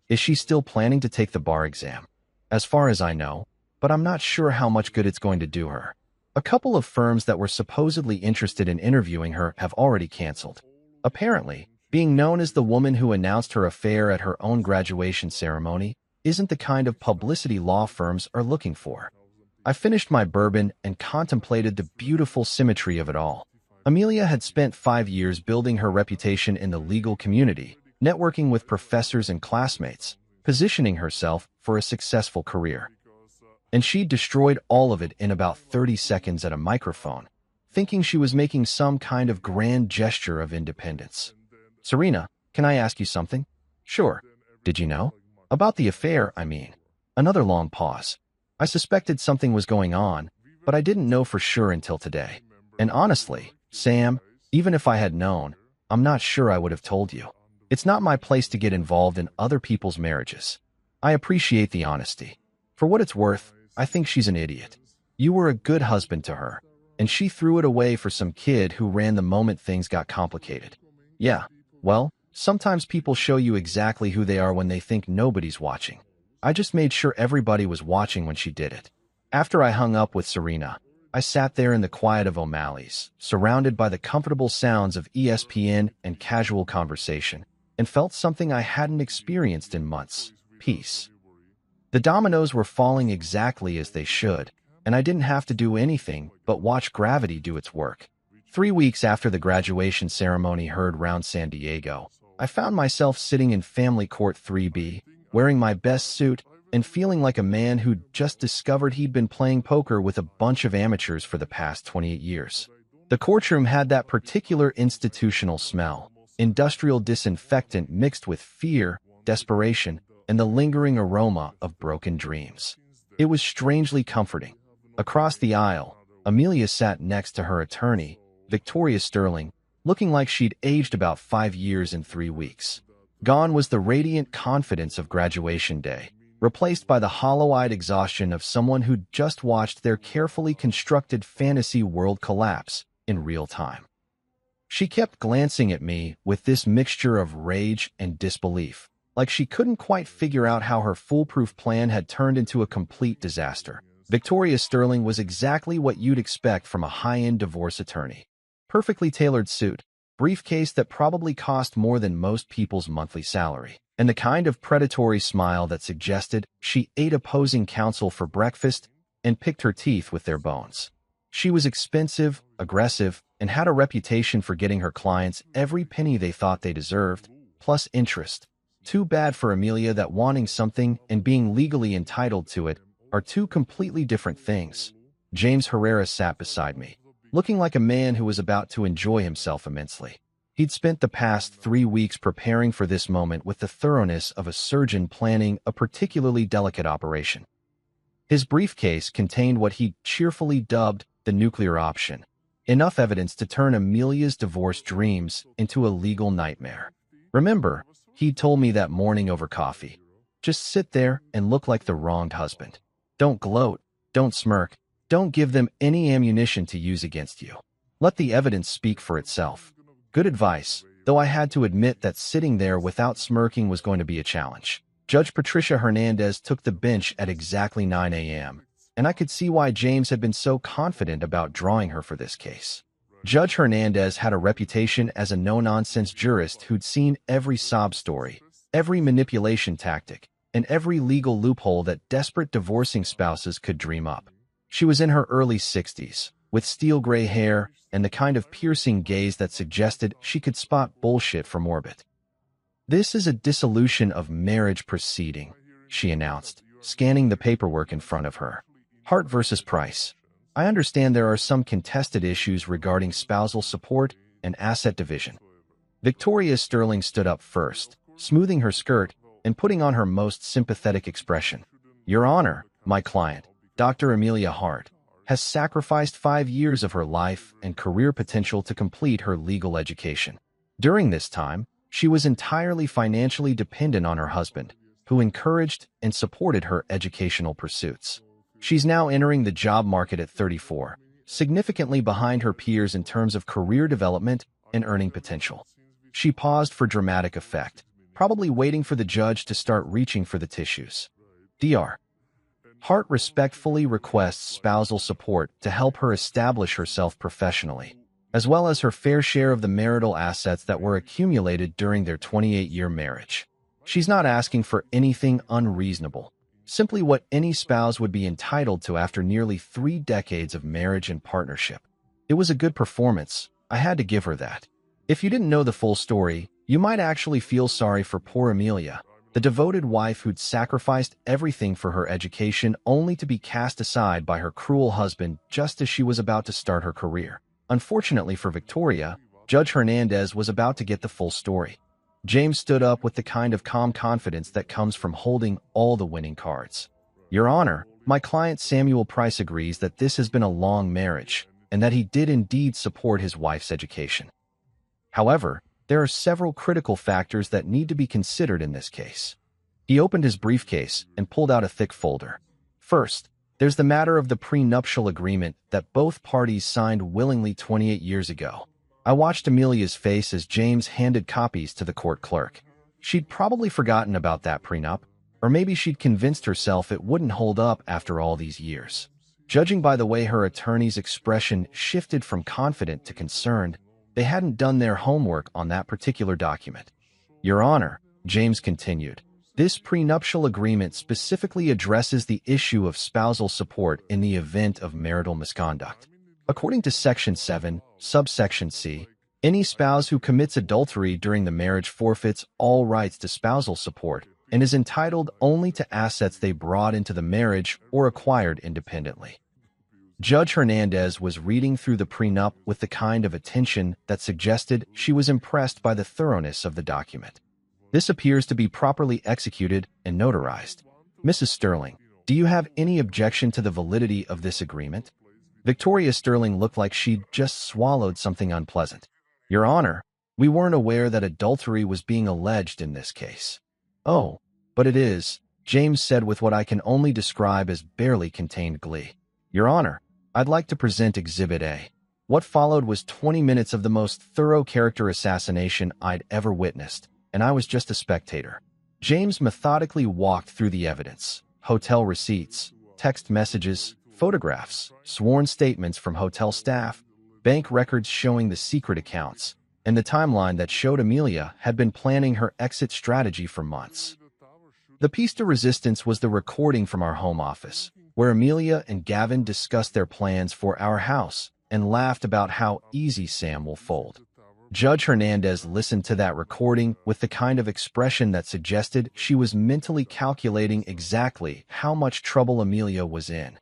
Is she still planning to take the bar exam? As far as I know, but I'm not sure how much good it's going to do her. A couple of firms that were supposedly interested in interviewing her have already canceled. Apparently, being known as the woman who announced her affair at her own graduation ceremony isn't the kind of publicity law firms are looking for. I finished my bourbon and contemplated the beautiful symmetry of it all. Amelia had spent 5 years building her reputation in the legal community, networking with professors and classmates, positioning herself for a successful career. and she destroyed all of it in about 30 seconds at a microphone, thinking she was making some kind of grand gesture of independence. Serena, can I ask you something? Sure. Did you know? About the affair, I mean. Another long pause. I suspected something was going on, but I didn't know for sure until today. And honestly, Sam, even if I had known, I'm not sure I would have told you. It's not my place to get involved in other people's marriages. I appreciate the honesty. For what it's worth, I think she's an idiot. You were a good husband to her, and she threw it away for some kid who ran the moment things got complicated. Yeah, well, sometimes people show you exactly who they are when they think nobody's watching. I just made sure everybody was watching when she did it. After I hung up with Serena, I sat there in the quiet of O'Malley's, surrounded by the comfortable sounds of ESPN and casual conversation, and felt something I hadn't experienced in months: peace. The dominoes were falling exactly as they should, and I didn't have to do anything but watch gravity do its work. 3 weeks after the graduation ceremony heard round San Diego, I found myself sitting in Family Court 3B, wearing my best suit and feeling like a man who'd just discovered he'd been playing poker with a bunch of amateurs for the past 28 years. The courtroom had that particular institutional smell, industrial disinfectant mixed with fear, desperation, and the lingering aroma of broken dreams. It was strangely comforting. Across the aisle, Amelia sat next to her attorney, Victoria Sterling, looking like she'd aged about 5 years in 3 weeks. Gone was the radiant confidence of graduation day, replaced by the hollow-eyed exhaustion of someone who'd just watched their carefully constructed fantasy world collapse in real time. She kept glancing at me with this mixture of rage and disbelief, like she couldn't quite figure out how her foolproof plan had turned into a complete disaster. Victoria Sterling was exactly what you'd expect from a high-end divorce attorney. Perfectly tailored suit, briefcase that probably cost more than most people's monthly salary, and the kind of predatory smile that suggested she ate opposing counsel for breakfast and picked her teeth with their bones. She was expensive, aggressive, and had a reputation for getting her clients every penny they thought they deserved, plus interest. Too bad for Amelia that wanting something and being legally entitled to it are two completely different things. James Herrera sat beside me, looking like a man who was about to enjoy himself immensely. He'd spent the past 3 weeks preparing for this moment with the thoroughness of a surgeon planning a particularly delicate operation. His briefcase contained what he cheerfully dubbed the nuclear option, enough evidence to turn Amelia's divorce dreams into a legal nightmare. Remember, he'd told me that morning over coffee, just sit there and look like the wronged husband. Don't gloat, don't smirk, don't give them any ammunition to use against you. Let the evidence speak for itself. Good advice, though I had to admit that sitting there without smirking was going to be a challenge. Judge Patricia Hernandez took the bench at exactly 9 a.m., and I could see why James had been so confident about drawing her for this case. Judge Hernandez had a reputation as a no-nonsense jurist who'd seen every sob story, every manipulation tactic, and every legal loophole that desperate divorcing spouses could dream up. She was in her early 60s, with steel gray hair and the kind of piercing gaze that suggested she could spot bullshit from orbit. "This is a dissolution of marriage proceeding," she announced, scanning the paperwork in front of her. "Hart versus Price. I understand there are some contested issues regarding spousal support and asset division." Victoria Sterling stood up first, smoothing her skirt and putting on her most sympathetic expression. "Your Honor, my client, Dr. Amelia Hart, has sacrificed 5 years of her life and career potential to complete her legal education. During this time, she was entirely financially dependent on her husband, who encouraged and supported her educational pursuits. She's now entering the job market at 34, significantly behind her peers in terms of career development and earning potential." She paused for dramatic effect, probably waiting for the judge to start reaching for the tissues. Dr. Hart respectfully requests spousal support to help her establish herself professionally, as well as her fair share of the marital assets that were accumulated during their 28-year marriage. She's not asking for anything unreasonable, simply what any spouse would be entitled to after nearly 3 decades of marriage and partnership. It was a good performance. I had to give her that. If you didn't know the full story, you might actually feel sorry for poor Amelia. The devoted wife who'd sacrificed everything for her education only to be cast aside by her cruel husband just as she was about to start her career. Unfortunately for Victoria, Judge Hernandez was about to get the full story. James stood up with the kind of calm confidence that comes from holding all the winning cards. Your Honor, my client Samuel Price agrees that this has been a long marriage, and that he did indeed support his wife's education. However, there are several critical factors that need to be considered in this case. He opened his briefcase and pulled out a thick folder. First, there's the matter of the prenuptial agreement that both parties signed willingly 28 years ago. I watched Amelia's face as James handed copies to the court clerk. She'd probably forgotten about that prenup, or maybe she'd convinced herself it wouldn't hold up after all these years. Judging by the way her attorney's expression shifted from confident to concerned, they hadn't done their homework on that particular document. Your Honor, James continued, this prenuptial agreement specifically addresses the issue of spousal support in the event of marital misconduct. According to Section 7, subsection C, any spouse who commits adultery during the marriage forfeits all rights to spousal support and is entitled only to assets they brought into the marriage or acquired independently. Judge Hernandez was reading through the prenup with the kind of attention that suggested she was impressed by the thoroughness of the document. This appears to be properly executed and notarized. Mrs. Sterling, do you have any objection to the validity of this agreement? Victoria Sterling looked like she'd just swallowed something unpleasant. Your Honor, we weren't aware that adultery was being alleged in this case. Oh, but it is, James said with what I can only describe as barely contained glee. Your Honor, I'd like to present Exhibit A. What followed was 20 minutes of the most thorough character assassination I'd ever witnessed, and I was just a spectator. James methodically walked through the evidence: hotel receipts, text messages, photographs, sworn statements from hotel staff, bank records showing the secret accounts, and the timeline that showed Amelia had been planning her exit strategy for months. The piece de resistance was the recording from our home office, where Amelia and Gavin discussed their plans for our house and laughed about how easy Sam will fold. Judge Hernandez listened to that recording with the kind of expression that suggested she was mentally calculating exactly how much trouble Amelia was in.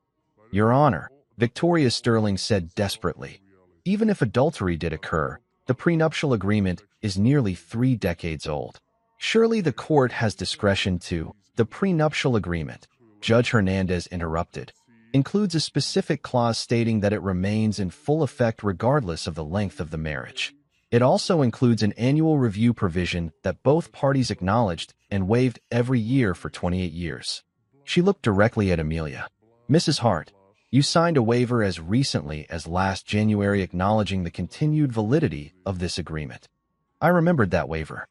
Your Honor, Victoria Sterling said desperately, even if adultery did occur, the prenuptial agreement is nearly 3 decades old. Surely the court has discretion to. The prenuptial agreement, Judge Hernandez interrupted, includes a specific clause stating that it remains in full effect regardless of the length of the marriage. It also includes an annual review provision that both parties acknowledged and waived every year for 28 years. She looked directly at Amelia. Mrs. Hart, you signed a waiver as recently as last January acknowledging the continued validity of this agreement. I remembered that waiver.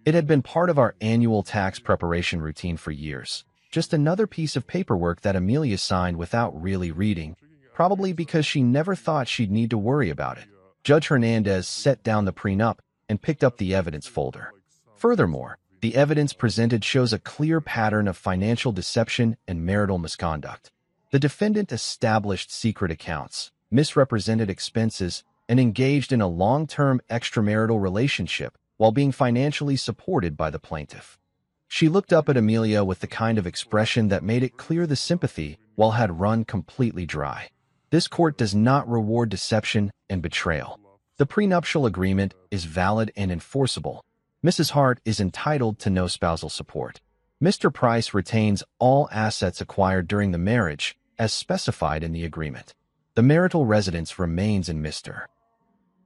It had been part of our annual tax preparation routine for years. Just another piece of paperwork that Amelia signed without really reading, probably because she never thought she'd need to worry about it. Judge Hernandez set down the prenup and picked up the evidence folder. Furthermore, the evidence presented shows a clear pattern of financial deception and marital misconduct. The defendant established secret accounts, misrepresented expenses, and engaged in a long-term extramarital relationship while being financially supported by the plaintiff. She looked up at Amelia with the kind of expression that made it clear the sympathy well had run completely dry. This court does not reward deception and betrayal. The prenuptial agreement is valid and enforceable. Mrs. Hart is entitled to no spousal support. Mr. Price retains all assets acquired during the marriage, as specified in the agreement. The marital residence remains in Mr.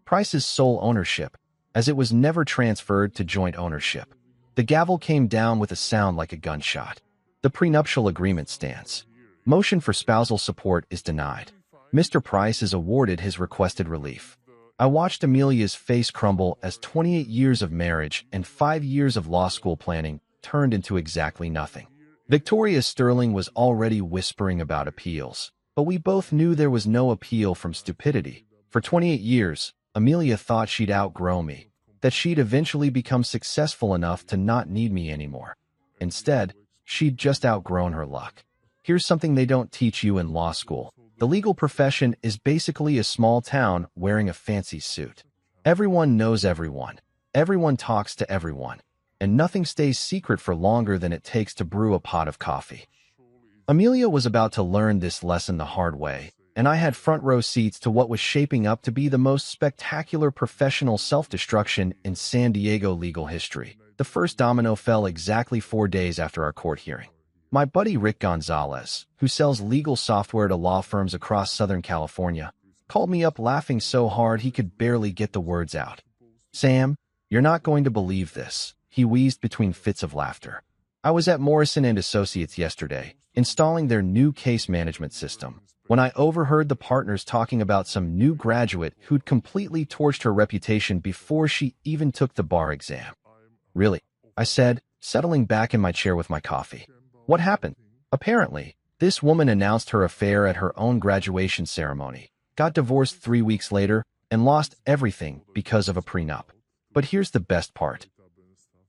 Price's sole ownership, as it was never transferred to joint ownership. The gavel came down with a sound like a gunshot. The prenuptial agreement stands. Motion for spousal support is denied. Mr. Price is awarded his requested relief. I watched Amelia's face crumble as 28 years of marriage and 5 years of law school planning turned into exactly nothing. Victoria Sterling was already whispering about appeals, but we both knew there was no appeal from stupidity. For 28 years, Amelia thought she'd outgrown me, that she'd eventually become successful enough to not need me anymore. Instead, she'd just outgrown her luck. Here's something they don't teach you in law school. The legal profession is basically a small town wearing a fancy suit. Everyone knows everyone. Everyone talks to everyone. and nothing stays secret for longer than it takes to brew a pot of coffee. Amelia was about to learn this lesson the hard way, and I had front row seats to what was shaping up to be the most spectacular professional self-destruction in San Diego legal history. The first domino fell exactly 4 days after our court hearing. My buddy Rick Gonzalez, who sells legal software to law firms across Southern California, called me up laughing so hard he could barely get the words out. "Sam, you're not going to believe this," he wheezed between fits of laughter. "I was at Morrison & Associates yesterday, installing their new case management system, when I overheard the partners talking about some new graduate who'd completely torched her reputation before she even took the bar exam." "Really?" I said, settling back in my chair with my coffee. "What happened?" "Apparently, this woman announced her affair at her own graduation ceremony, got divorced 3 weeks later, and lost everything because of a prenup. But here's the best part.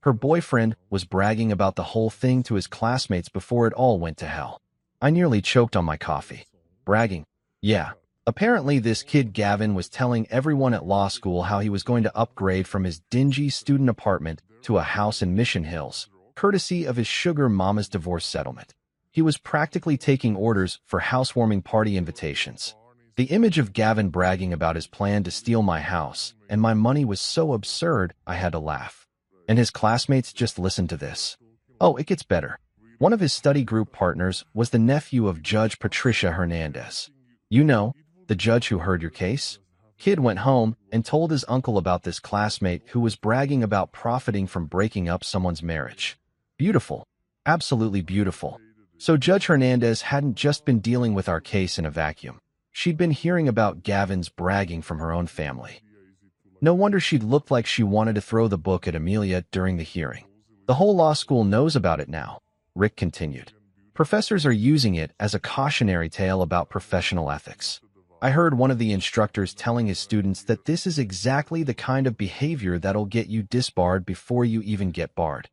Her boyfriend was bragging about the whole thing to his classmates before it all went to hell." I nearly choked on my coffee. "Bragging?" "Yeah. Apparently this kid Gavin was telling everyone at law school how he was going to upgrade from his dingy student apartment to a house in Mission Hills, courtesy of his sugar mama's divorce settlement. He was practically taking orders for housewarming party invitations. The image of Gavin bragging about his plan to steal my house and my money was so absurd I had to laugh. And his classmates just listened to this. Oh, it gets better. One of his study group partners was the nephew of Judge Patricia Hernandez. You know, the judge who heard your case? Kid went home and told his uncle about this classmate who was bragging about profiting from breaking up someone's marriage. Beautiful. Absolutely beautiful. So Judge Hernandez hadn't just been dealing with our case in a vacuum. She'd been hearing about Gavin's bragging from her own family. No wonder she'd looked like she wanted to throw the book at Amelia during the hearing. "The whole law school knows about it now," Rick continued. "Professors are using it as a cautionary tale about professional ethics. I heard one of the instructors telling his students that this is exactly the kind of behavior that'll get you disbarred before you even get barred."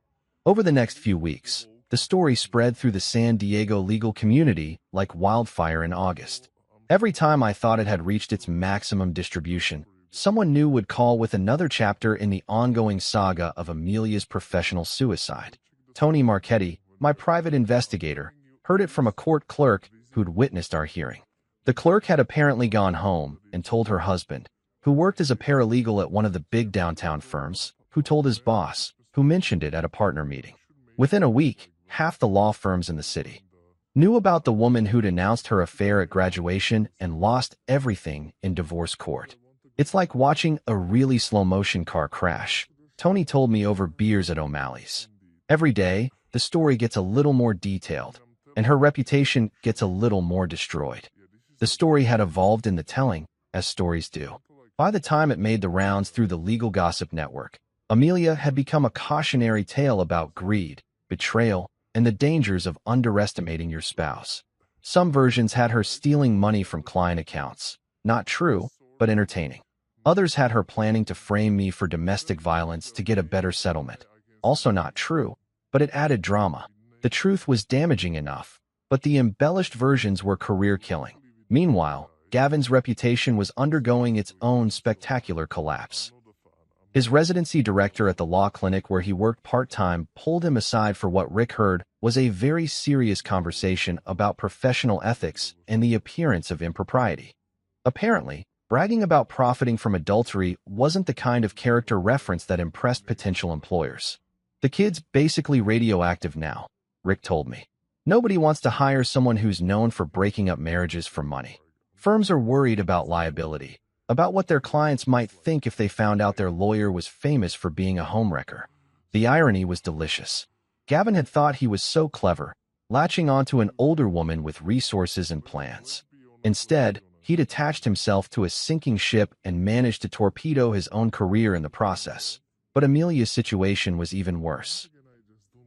Over the next few weeks, the story spread through the San Diego legal community like wildfire in August. Every time I thought it had reached its maximum distribution, someone new would call with another chapter in the ongoing saga of Amelia's professional suicide. Tony Marchetti, my private investigator, heard it from a court clerk who'd witnessed our hearing. The clerk had apparently gone home and told her husband, who worked as a paralegal at one of the big downtown firms, who told his boss, who mentioned it at a partner meeting. Within a week, half the law firms in the city knew about the woman who'd announced her affair at graduation and lost everything in divorce court. It's like watching a really slow-motion car crash, Tony told me over beers at O'Malley's. Every day, the story gets a little more detailed, and her reputation gets a little more destroyed. The story had evolved in the telling, as stories do. By the time it made the rounds through the legal gossip network, Amelia had become a cautionary tale about greed, betrayal, and the dangers of underestimating your spouse. Some versions had her stealing money from client accounts. Not true, but entertaining. Others had her planning to frame me for domestic violence to get a better settlement. Also not true, but it added drama. The truth was damaging enough, but the embellished versions were career-killing. Meanwhile, Gavin's reputation was undergoing its own spectacular collapse. His residency director at the law clinic where he worked part-time pulled him aside for what Rick heard was a very serious conversation about professional ethics and the appearance of impropriety. Apparently, bragging about profiting from adultery wasn't the kind of character reference that impressed potential employers. "The kid's basically radioactive now," Rick told me. "Nobody wants to hire someone who's known for breaking up marriages for money. Firms are worried about liability, about what their clients might think if they found out their lawyer was famous for being a homewrecker." The irony was delicious. Gavin had thought he was so clever, latching onto an older woman with resources and plans. Instead, he'd attached himself to a sinking ship and managed to torpedo his own career in the process. But Amelia's situation was even worse.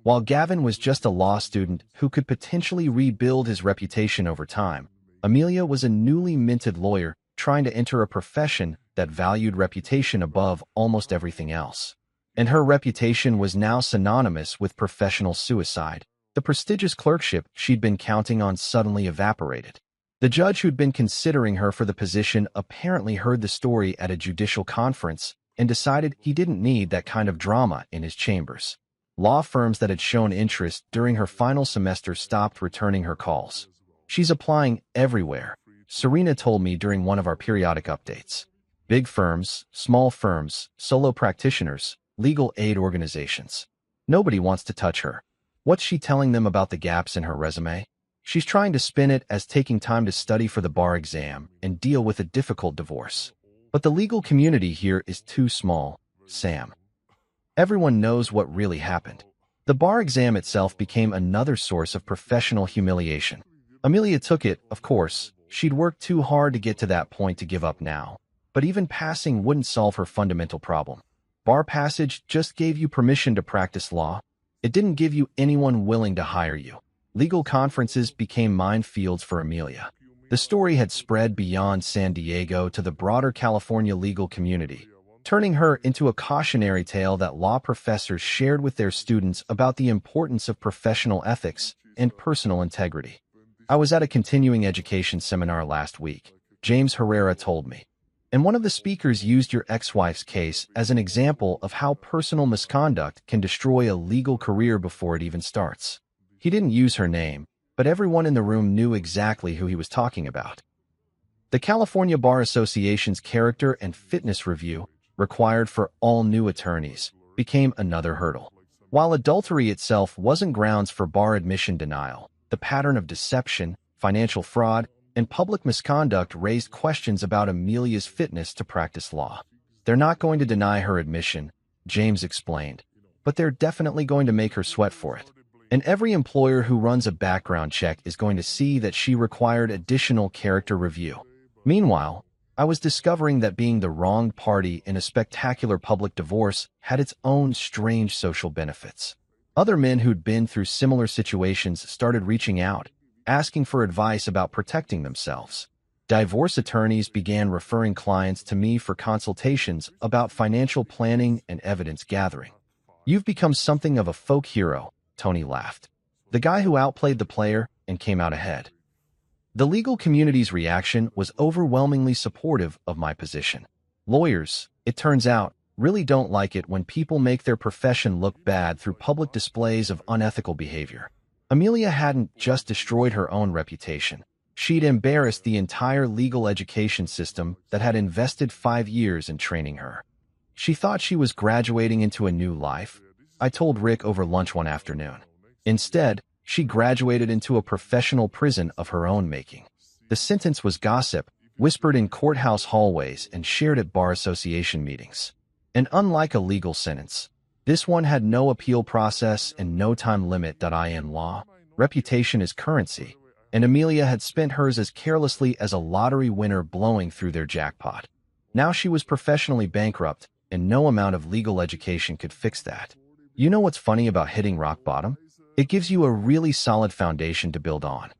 While Gavin was just a law student who could potentially rebuild his reputation over time, Amelia was a newly minted lawyer trying to enter a profession that valued reputation above almost everything else. And her reputation was now synonymous with professional suicide. The prestigious clerkship she'd been counting on suddenly evaporated. The judge who'd been considering her for the position apparently heard the story at a judicial conference and decided he didn't need that kind of drama in his chambers. Law firms that had shown interest during her final semester stopped returning her calls. She's applying everywhere, Serena told me during one of our periodic updates. Big firms, small firms, solo practitioners, legal aid organizations. Nobody wants to touch her. What's she telling them about the gaps in her resume? She's trying to spin it as taking time to study for the bar exam and deal with a difficult divorce. But the legal community here is too small, Sam. Everyone knows what really happened. The bar exam itself became another source of professional humiliation. Amelia took it, of course. She'd worked too hard to get to that point to give up now. But even passing wouldn't solve her fundamental problem. Bar passage just gave you permission to practice law. It didn't give you anyone willing to hire you. Legal conferences became minefields for Amelia. The story had spread beyond San Diego to the broader California legal community, turning her into a cautionary tale that law professors shared with their students about the importance of professional ethics and personal integrity. I was at a continuing education seminar last week, James Herrera told me, and one of the speakers used your ex-wife's case as an example of how personal misconduct can destroy a legal career before it even starts. He didn't use her name, but everyone in the room knew exactly who he was talking about. The California Bar Association's character and fitness review, required for all new attorneys, became another hurdle. While adultery itself wasn't grounds for bar admission denial, the pattern of deception, financial fraud, and public misconduct raised questions about Amelia's fitness to practice law. They're not going to deny her admission, James explained, but they're definitely going to make her sweat for it. And every employer who runs a background check is going to see that she required additional character review. Meanwhile, I was discovering that being the wrong party in a spectacular public divorce had its own strange social benefits. Other men who'd been through similar situations started reaching out, asking for advice about protecting themselves. Divorce attorneys began referring clients to me for consultations about financial planning and evidence gathering. You've become something of a folk hero, Tony laughed. The guy who outplayed the player and came out ahead. The legal community's reaction was overwhelmingly supportive of my position. Lawyers, it turns out, really don't like it when people make their profession look bad through public displays of unethical behavior. Amelia hadn't just destroyed her own reputation. She'd embarrassed the entire legal education system that had invested 5 years in training her. She thought she was graduating into a new life, I told Rick over lunch one afternoon. Instead, she graduated into a professional prison of her own making. The sentence was gossip, whispered in courthouse hallways and shared at bar association meetings. And unlike a legal sentence, this one had no appeal process and no time limit. In law, reputation is currency, and Amelia had spent hers as carelessly as a lottery winner blowing through their jackpot. Now she was professionally bankrupt, and no amount of legal education could fix that. You know what's funny about hitting rock bottom? It gives you a really solid foundation to build on.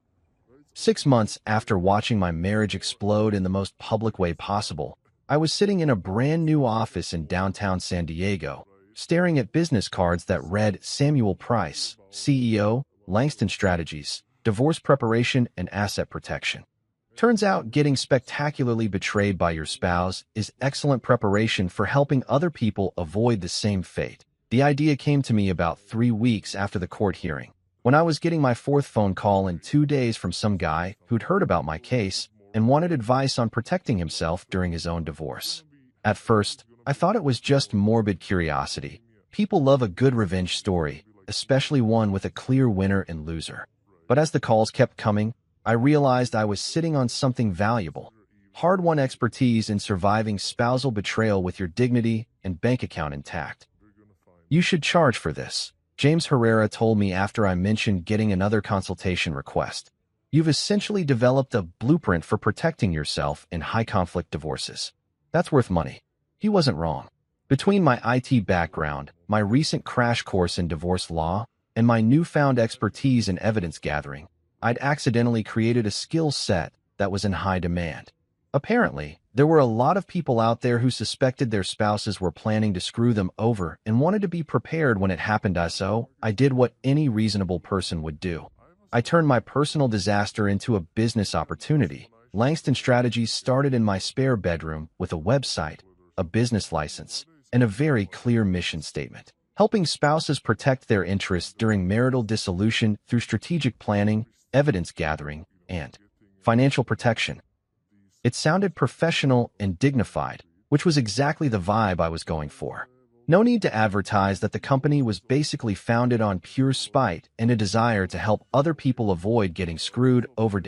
6 months after watching my marriage explode in the most public way possible, I was sitting in a brand new office in downtown San Diego, staring at business cards that read Samuel Price, CEO, Langston Strategies, Divorce Preparation and Asset Protection. Turns out getting spectacularly betrayed by your spouse is excellent preparation for helping other people avoid the same fate. The idea came to me about 3 weeks after the court hearing, when I was getting my 4th phone call in 2 days from some guy who'd heard about my case and wanted advice on protecting himself during his own divorce. At first, I thought it was just morbid curiosity. People love a good revenge story, especially one with a clear winner and loser. But as the calls kept coming, I realized I was sitting on something valuable. Hard-won expertise in surviving spousal betrayal with your dignity and bank account intact. You should charge for this, James Herrera told me after I mentioned getting another consultation request. You've essentially developed a blueprint for protecting yourself in high-conflict divorces. That's worth money. He wasn't wrong. Between my IT background, my recent crash course in divorce law, and my newfound expertise in evidence gathering, I'd accidentally created a skill set that was in high demand. Apparently, there were a lot of people out there who suspected their spouses were planning to screw them over and wanted to be prepared when it happened. So I did what any reasonable person would do. I turned my personal disaster into a business opportunity. Langston Strategies started in my spare bedroom with a website, a business license, and a very clear mission statement. helping spouses protect their interests during marital dissolution through strategic planning, evidence gathering, and financial protection. It sounded professional and dignified, which was exactly the vibe I was going for. No need to advertise that the company was basically founded on pure spite and a desire to help other people avoid getting screwed over.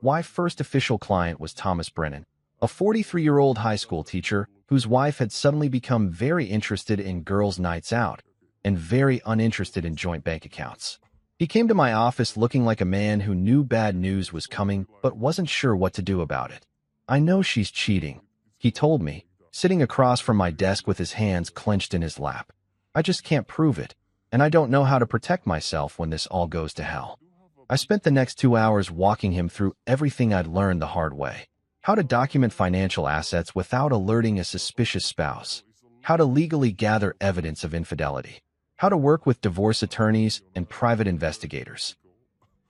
My first official client was Thomas Brennan, a 43-year-old high school teacher whose wife had suddenly become very interested in girls' nights out and very uninterested in joint bank accounts. He came to my office looking like a man who knew bad news was coming but wasn't sure what to do about it. "I know she's cheating," he told me, sitting across from my desk with his hands clenched in his lap. "I just can't prove it, and I don't know how to protect myself when this all goes to hell." I spent the next 2 hours walking him through everything I'd learned the hard way. How to document financial assets without alerting a suspicious spouse. How to legally gather evidence of infidelity. How to work with divorce attorneys and private investigators.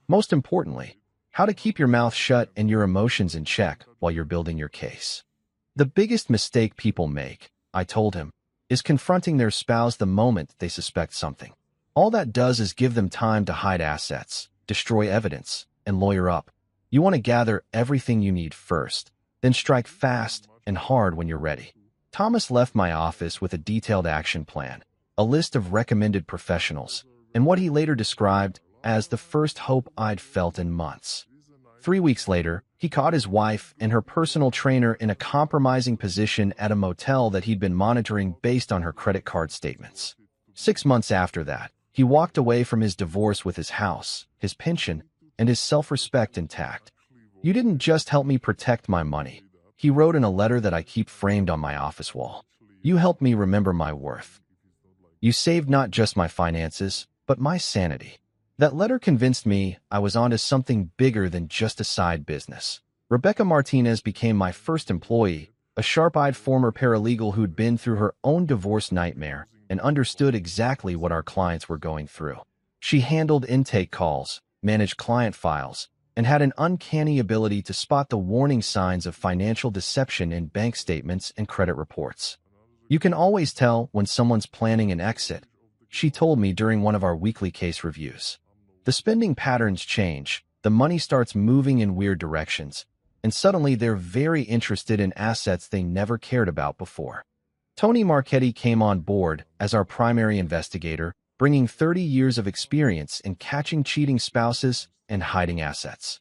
Most importantly, how to keep your mouth shut and your emotions in check while you're building your case. "The biggest mistake people make," I told him, "is confronting their spouse the moment they suspect something. All that does is give them time to hide assets, destroy evidence, and lawyer up. You want to gather everything you need first, then strike fast and hard when you're ready." Thomas left my office with a detailed action plan, a list of recommended professionals, and what he later described as the first hope I'd felt in months. 3 weeks later, he caught his wife and her personal trainer in a compromising position at a motel that he'd been monitoring based on her credit card statements. 6 months after that, he walked away from his divorce with his house, his pension, and his self-respect intact. "You didn't just help me protect my money," he wrote in a letter that I keep framed on my office wall. "You helped me remember my worth. You saved not just my finances, but my sanity." That letter convinced me I was onto something bigger than just a side business. Rebecca Martinez became my first employee, a sharp-eyed former paralegal who'd been through her own divorce nightmare and understood exactly what our clients were going through. She handled intake calls, managed client files, and had an uncanny ability to spot the warning signs of financial deception in bank statements and credit reports. "You can always tell when someone's planning an exit," she told me during one of our weekly case reviews. "The spending patterns change, the money starts moving in weird directions, and suddenly they're very interested in assets they never cared about before." Tony Marchetti came on board as our primary investigator, bringing 30 years of experience in catching cheating spouses and hiding assets.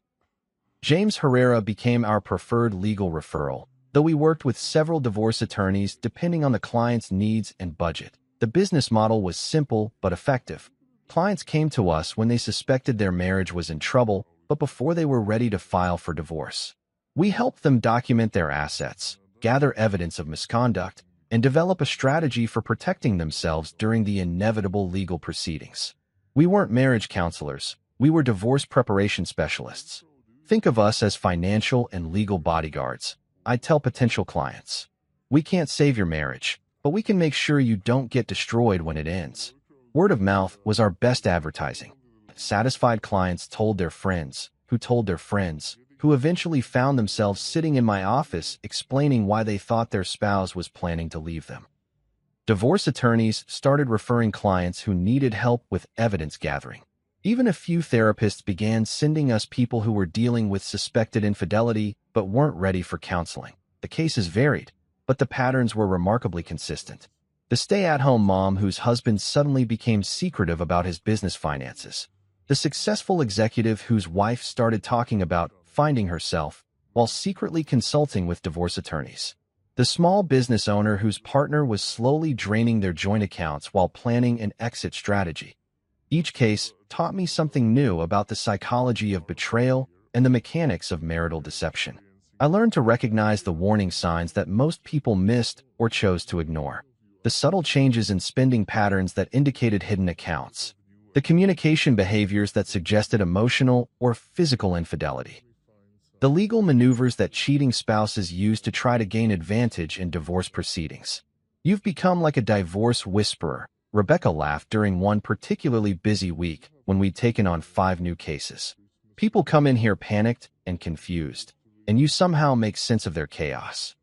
James Herrera became our preferred legal referral, though we worked with several divorce attorneys depending on the client's needs and budget. The business model was simple but effective. Clients came to us when they suspected their marriage was in trouble, but before they were ready to file for divorce. We helped them document their assets, gather evidence of misconduct, and develop a strategy for protecting themselves during the inevitable legal proceedings. We weren't marriage counselors, we were divorce preparation specialists. Think of us as financial and legal bodyguards, I tell potential clients. "We can't save your marriage, but we can make sure you don't get destroyed when it ends." Word of mouth was our best advertising. Satisfied clients told their friends, who told their friends, who eventually found themselves sitting in my office explaining why they thought their spouse was planning to leave them. Divorce attorneys started referring clients who needed help with evidence gathering. Even a few therapists began sending us people who were dealing with suspected infidelity but weren't ready for counseling. The cases varied, but the patterns were remarkably consistent. The stay-at-home mom whose husband suddenly became secretive about his business finances. The successful executive whose wife started talking about finding herself while secretly consulting with divorce attorneys. The small business owner whose partner was slowly draining their joint accounts while planning an exit strategy. Each case taught me something new about the psychology of betrayal and the mechanics of marital deception. I learned to recognize the warning signs that most people missed or chose to ignore. The subtle changes in spending patterns that indicated hidden accounts. The communication behaviors that suggested emotional or physical infidelity. The legal maneuvers that cheating spouses use to try to gain advantage in divorce proceedings. "You've become like a divorce whisperer," Rebecca laughed during one particularly busy week when we'd taken on 5 new cases. "People come in here panicked and confused, and you somehow make sense of their chaos."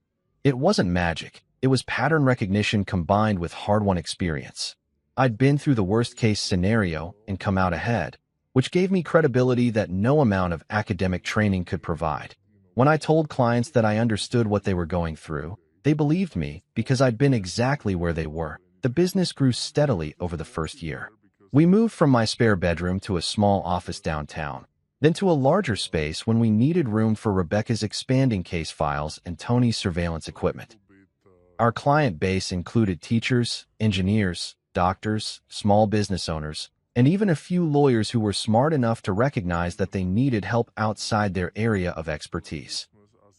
It wasn't magic. It was pattern recognition combined with hard-won experience. I'd been through the worst-case scenario and come out ahead, which gave me credibility that no amount of academic training could provide. When I told clients that I understood what they were going through, they believed me because I'd been exactly where they were. The business grew steadily over the first year. We moved from my spare bedroom to a small office downtown, then to a larger space when we needed room for Rebecca's expanding case files and Tony's surveillance equipment. Our client base included teachers, engineers, doctors, small business owners, and even a few lawyers who were smart enough to recognize that they needed help outside their area of expertise.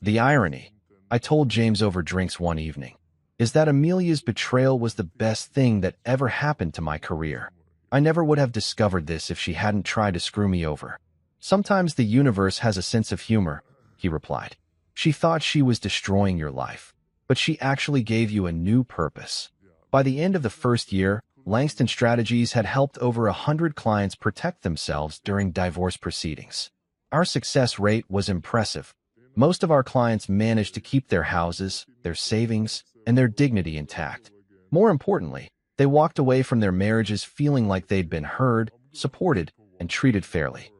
The irony, I told James over drinks one evening, is that Amelia's betrayal was the best thing that ever happened to my career. I never would have discovered this if she hadn't tried to screw me over. Sometimes the universe has a sense of humor, he replied. She thought she was destroying your life, but she actually gave you a new purpose. By the end of the first year, Langston Strategies had helped over 100 clients protect themselves during divorce proceedings. Our success rate was impressive. Most of our clients managed to keep their houses, their savings, and their dignity intact. More importantly, they walked away from their marriages feeling like they'd been heard, supported, and treated fairly.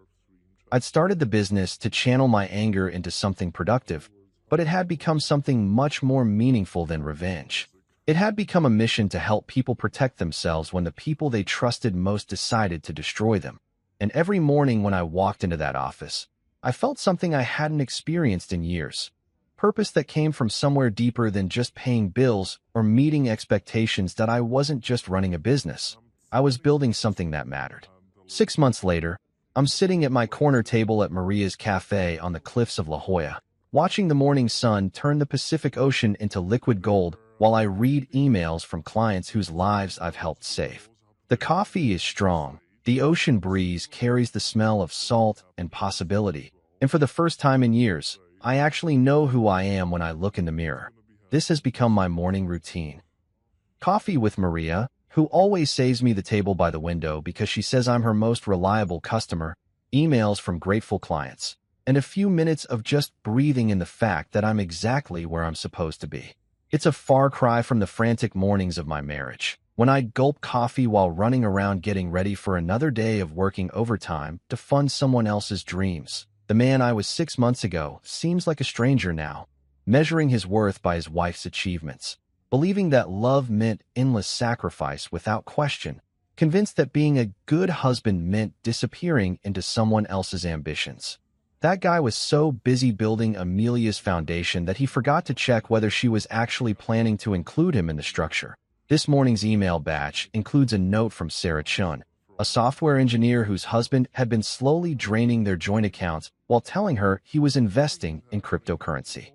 I'd started the business to channel my anger into something productive, but it had become something much more meaningful than revenge. It had become a mission to help people protect themselves when the people they trusted most decided to destroy them. And every morning when I walked into that office, I felt something I hadn't experienced in years. Purpose that came from somewhere deeper than just paying bills or meeting expectations. That I wasn't just running a business. I was building something that mattered. 6 months later, I'm sitting at my corner table at Maria's Cafe on the cliffs of La Jolla, watching the morning sun turn the Pacific Ocean into liquid gold while I read emails from clients whose lives I've helped save. The coffee is strong. The ocean breeze carries the smell of salt and possibility. And for the first time in years, I actually know who I am when I look in the mirror. This has become my morning routine. Coffee with Maria, who always saves me the table by the window because she says I'm her most reliable customer, emails from grateful clients, and a few minutes of just breathing in the fact that I'm exactly where I'm supposed to be. It's a far cry from the frantic mornings of my marriage, when I'd gulp coffee while running around getting ready for another day of working overtime to fund someone else's dreams. The man I was 6 months ago seems like a stranger now, measuring his worth by his wife's achievements, believing that love meant endless sacrifice without question, convinced that being a good husband meant disappearing into someone else's ambitions. That guy was so busy building Amelia's foundation that he forgot to check whether she was actually planning to include him in the structure. This morning's email batch includes a note from Sarah Chun, a software engineer whose husband had been slowly draining their joint accounts while telling her he was investing in cryptocurrency.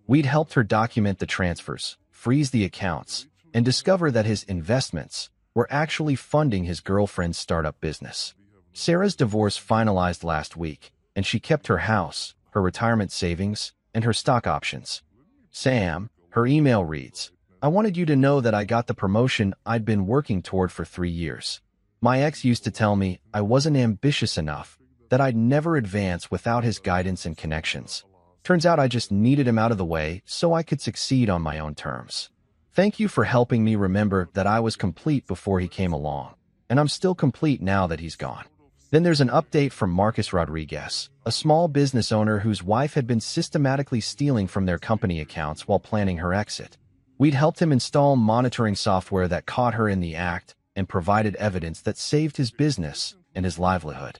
We'd helped her document the transfers, freeze the accounts, and discover that his investments were actually funding his girlfriend's startup business. Sarah's divorce finalized last week, and she kept her house, her retirement savings, and her stock options. Sam, her email reads, I wanted you to know that I got the promotion I'd been working toward for 3 years. My ex used to tell me I wasn't ambitious enough, that I'd never advance without his guidance and connections. Turns out I just needed him out of the way so I could succeed on my own terms. Thank you for helping me remember that I was complete before he came along, and I'm still complete now that he's gone. Then there's an update from Marcus Rodriguez, a small business owner whose wife had been systematically stealing from their company accounts while planning her exit. We'd helped him install monitoring software that caught her in the act and provided evidence that saved his business and his livelihood.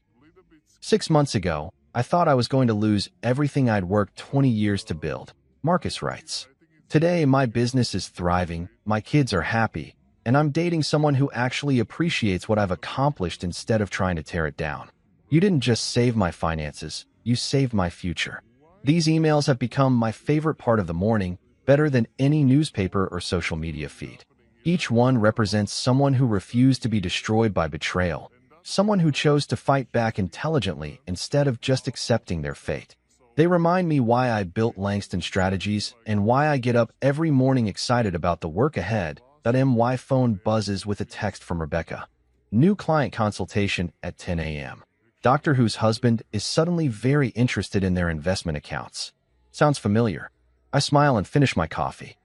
6 months ago, I thought I was going to lose everything I'd worked 20 years to build, Marcus writes. Today, my business is thriving, my kids are happy, and I'm dating someone who actually appreciates what I've accomplished instead of trying to tear it down. You didn't just save my finances, you saved my future. These emails have become my favorite part of the morning, better than any newspaper or social media feed. Each one represents someone who refused to be destroyed by betrayal, someone who chose to fight back intelligently instead of just accepting their fate. They remind me why I built Langston Strategies and why I get up every morning excited about the work ahead. My phone buzzes with a text from Rebecca. New client consultation at 10 a.m. Doctor whose husband is suddenly very interested in their investment accounts. Sounds familiar. I smile and finish my coffee.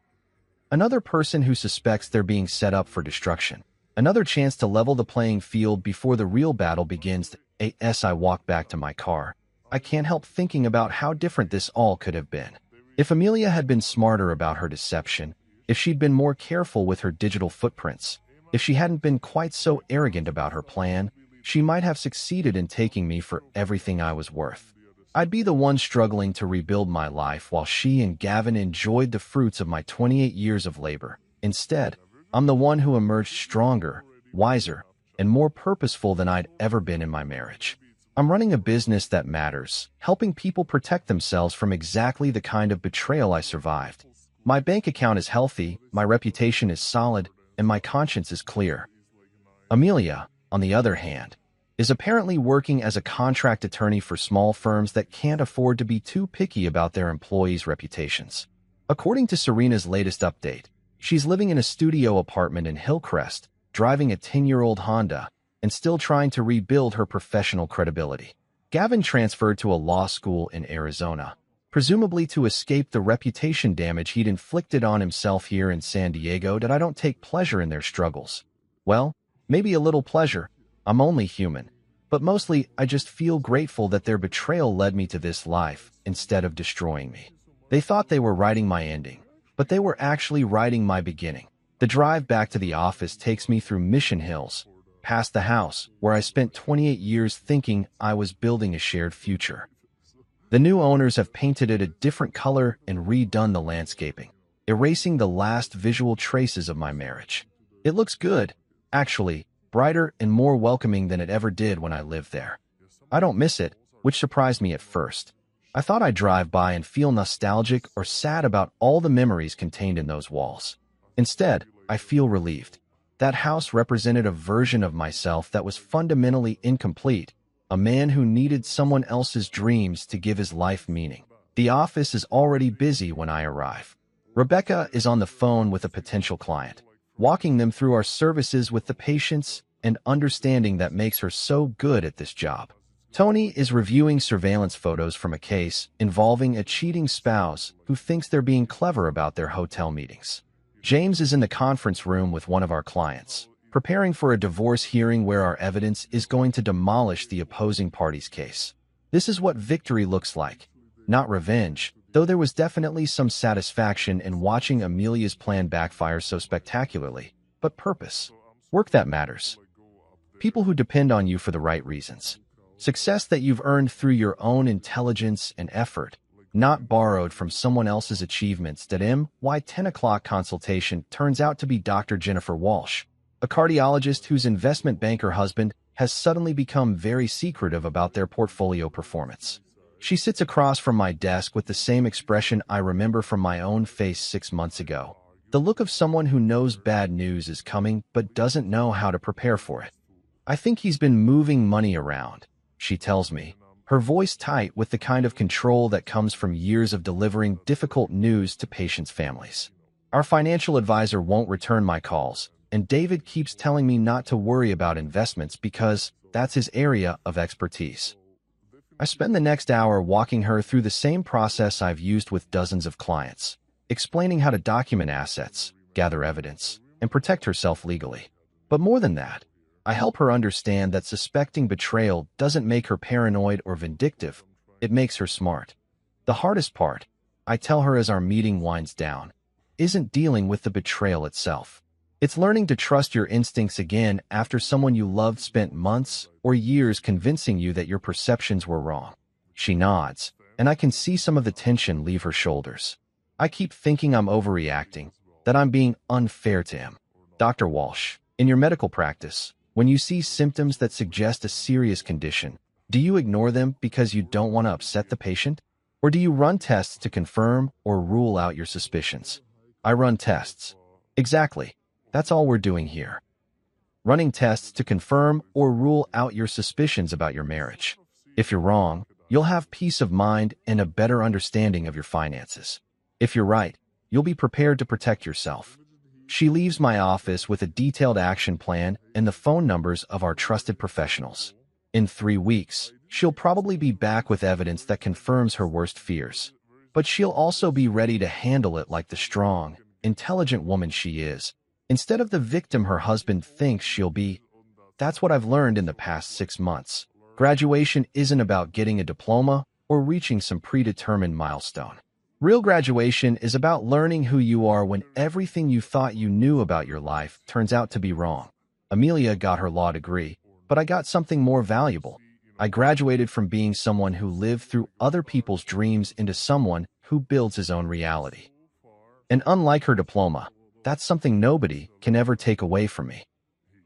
Another person who suspects they're being set up for destruction. Another chance to level the playing field before the real battle begins. As I walk back to my car, I can't help thinking about how different this all could have been. If Amelia had been smarter about her deception, if she'd been more careful with her digital footprints, if she hadn't been quite so arrogant about her plan, she might have succeeded in taking me for everything I was worth. I'd be the one struggling to rebuild my life while she and Gavin enjoyed the fruits of my 28 years of labor. Instead, I'm the one who emerged stronger, wiser, and more purposeful than I'd ever been in my marriage. I'm running a business that matters, helping people protect themselves from exactly the kind of betrayal I survived. My bank account is healthy, my reputation is solid, and my conscience is clear. Amelia, on the other hand, is apparently working as a contract attorney for small firms that can't afford to be too picky about their employees' reputations. According to Serena's latest update, she's living in a studio apartment in Hillcrest, driving a 10-year-old Honda, and still trying to rebuild her professional credibility. Gavin transferred to a law school in Arizona, presumably to escape the reputation damage he'd inflicted on himself here in San Diego. That I don't take pleasure in their struggles. Well, maybe a little pleasure. I'm only human. But mostly, I just feel grateful that their betrayal led me to this life instead of destroying me. They thought they were writing my ending, but they were actually writing my beginning. The drive back to the office takes me through Mission Hills, past the house where I spent 28 years thinking I was building a shared future. The new owners have painted it a different color and redone the landscaping, erasing the last visual traces of my marriage. It looks good, actually, brighter and more welcoming than it ever did when I lived there. I don't miss it, which surprised me at first. I thought I'd drive by and feel nostalgic or sad about all the memories contained in those walls. Instead, I feel relieved. That house represented a version of myself that was fundamentally incomplete, a man who needed someone else's dreams to give his life meaning. The office is already busy when I arrive. Rebecca is on the phone with a potential client, walking them through our services with the patience and understanding that makes her so good at this job. Tony is reviewing surveillance photos from a case involving a cheating spouse who thinks they're being clever about their hotel meetings. James is in the conference room with one of our clients, preparing for a divorce hearing where our evidence is going to demolish the opposing party's case. This is what victory looks like. Not revenge, though there was definitely some satisfaction in watching Amelia's plan backfire so spectacularly, but purpose. Work that matters. People who depend on you for the right reasons. Success that you've earned through your own intelligence and effort, not borrowed from someone else's achievements. My 10 o'clock consultation turns out to be Dr. Jennifer Walsh, a cardiologist whose investment banker husband has suddenly become very secretive about their portfolio performance. She sits across from my desk with the same expression I remember from my own face 6 months ago. The look of someone who knows bad news is coming but doesn't know how to prepare for it. I think he's been moving money around, she tells me, her voice tight with the kind of control that comes from years of delivering difficult news to patients' families. Our financial advisor won't return my calls, and David keeps telling me not to worry about investments because that's his area of expertise. I spend the next hour walking her through the same process I've used with dozens of clients, explaining how to document assets, gather evidence, and protect herself legally. But more than that, I help her understand that suspecting betrayal doesn't make her paranoid or vindictive, it makes her smart. The hardest part, I tell her as our meeting winds down, isn't dealing with the betrayal itself. It's learning to trust your instincts again after someone you loved spent months or years convincing you that your perceptions were wrong. She nods, and I can see some of the tension leave her shoulders. I keep thinking I'm overreacting, that I'm being unfair to him. Dr. Walsh, in your medical practice, when you see symptoms that suggest a serious condition, do you ignore them because you don't want to upset the patient? Or do you run tests to confirm or rule out your suspicions? I run tests. Exactly. That's all we're doing here. Running tests to confirm or rule out your suspicions about your marriage. If you're wrong, you'll have peace of mind and a better understanding of your finances. If you're right, you'll be prepared to protect yourself. She leaves my office with a detailed action plan and the phone numbers of our trusted professionals. In 3 weeks, she'll probably be back with evidence that confirms her worst fears. But she'll also be ready to handle it like the strong, intelligent woman she is, instead of the victim her husband thinks she'll be. That's what I've learned in the past 6 months. Graduation isn't about getting a diploma or reaching some predetermined milestone. Real graduation is about learning who you are when everything you thought you knew about your life turns out to be wrong. Amelia got her law degree, but I got something more valuable. I graduated from being someone who lived through other people's dreams into someone who builds his own reality. And unlike her diploma, that's something nobody can ever take away from me.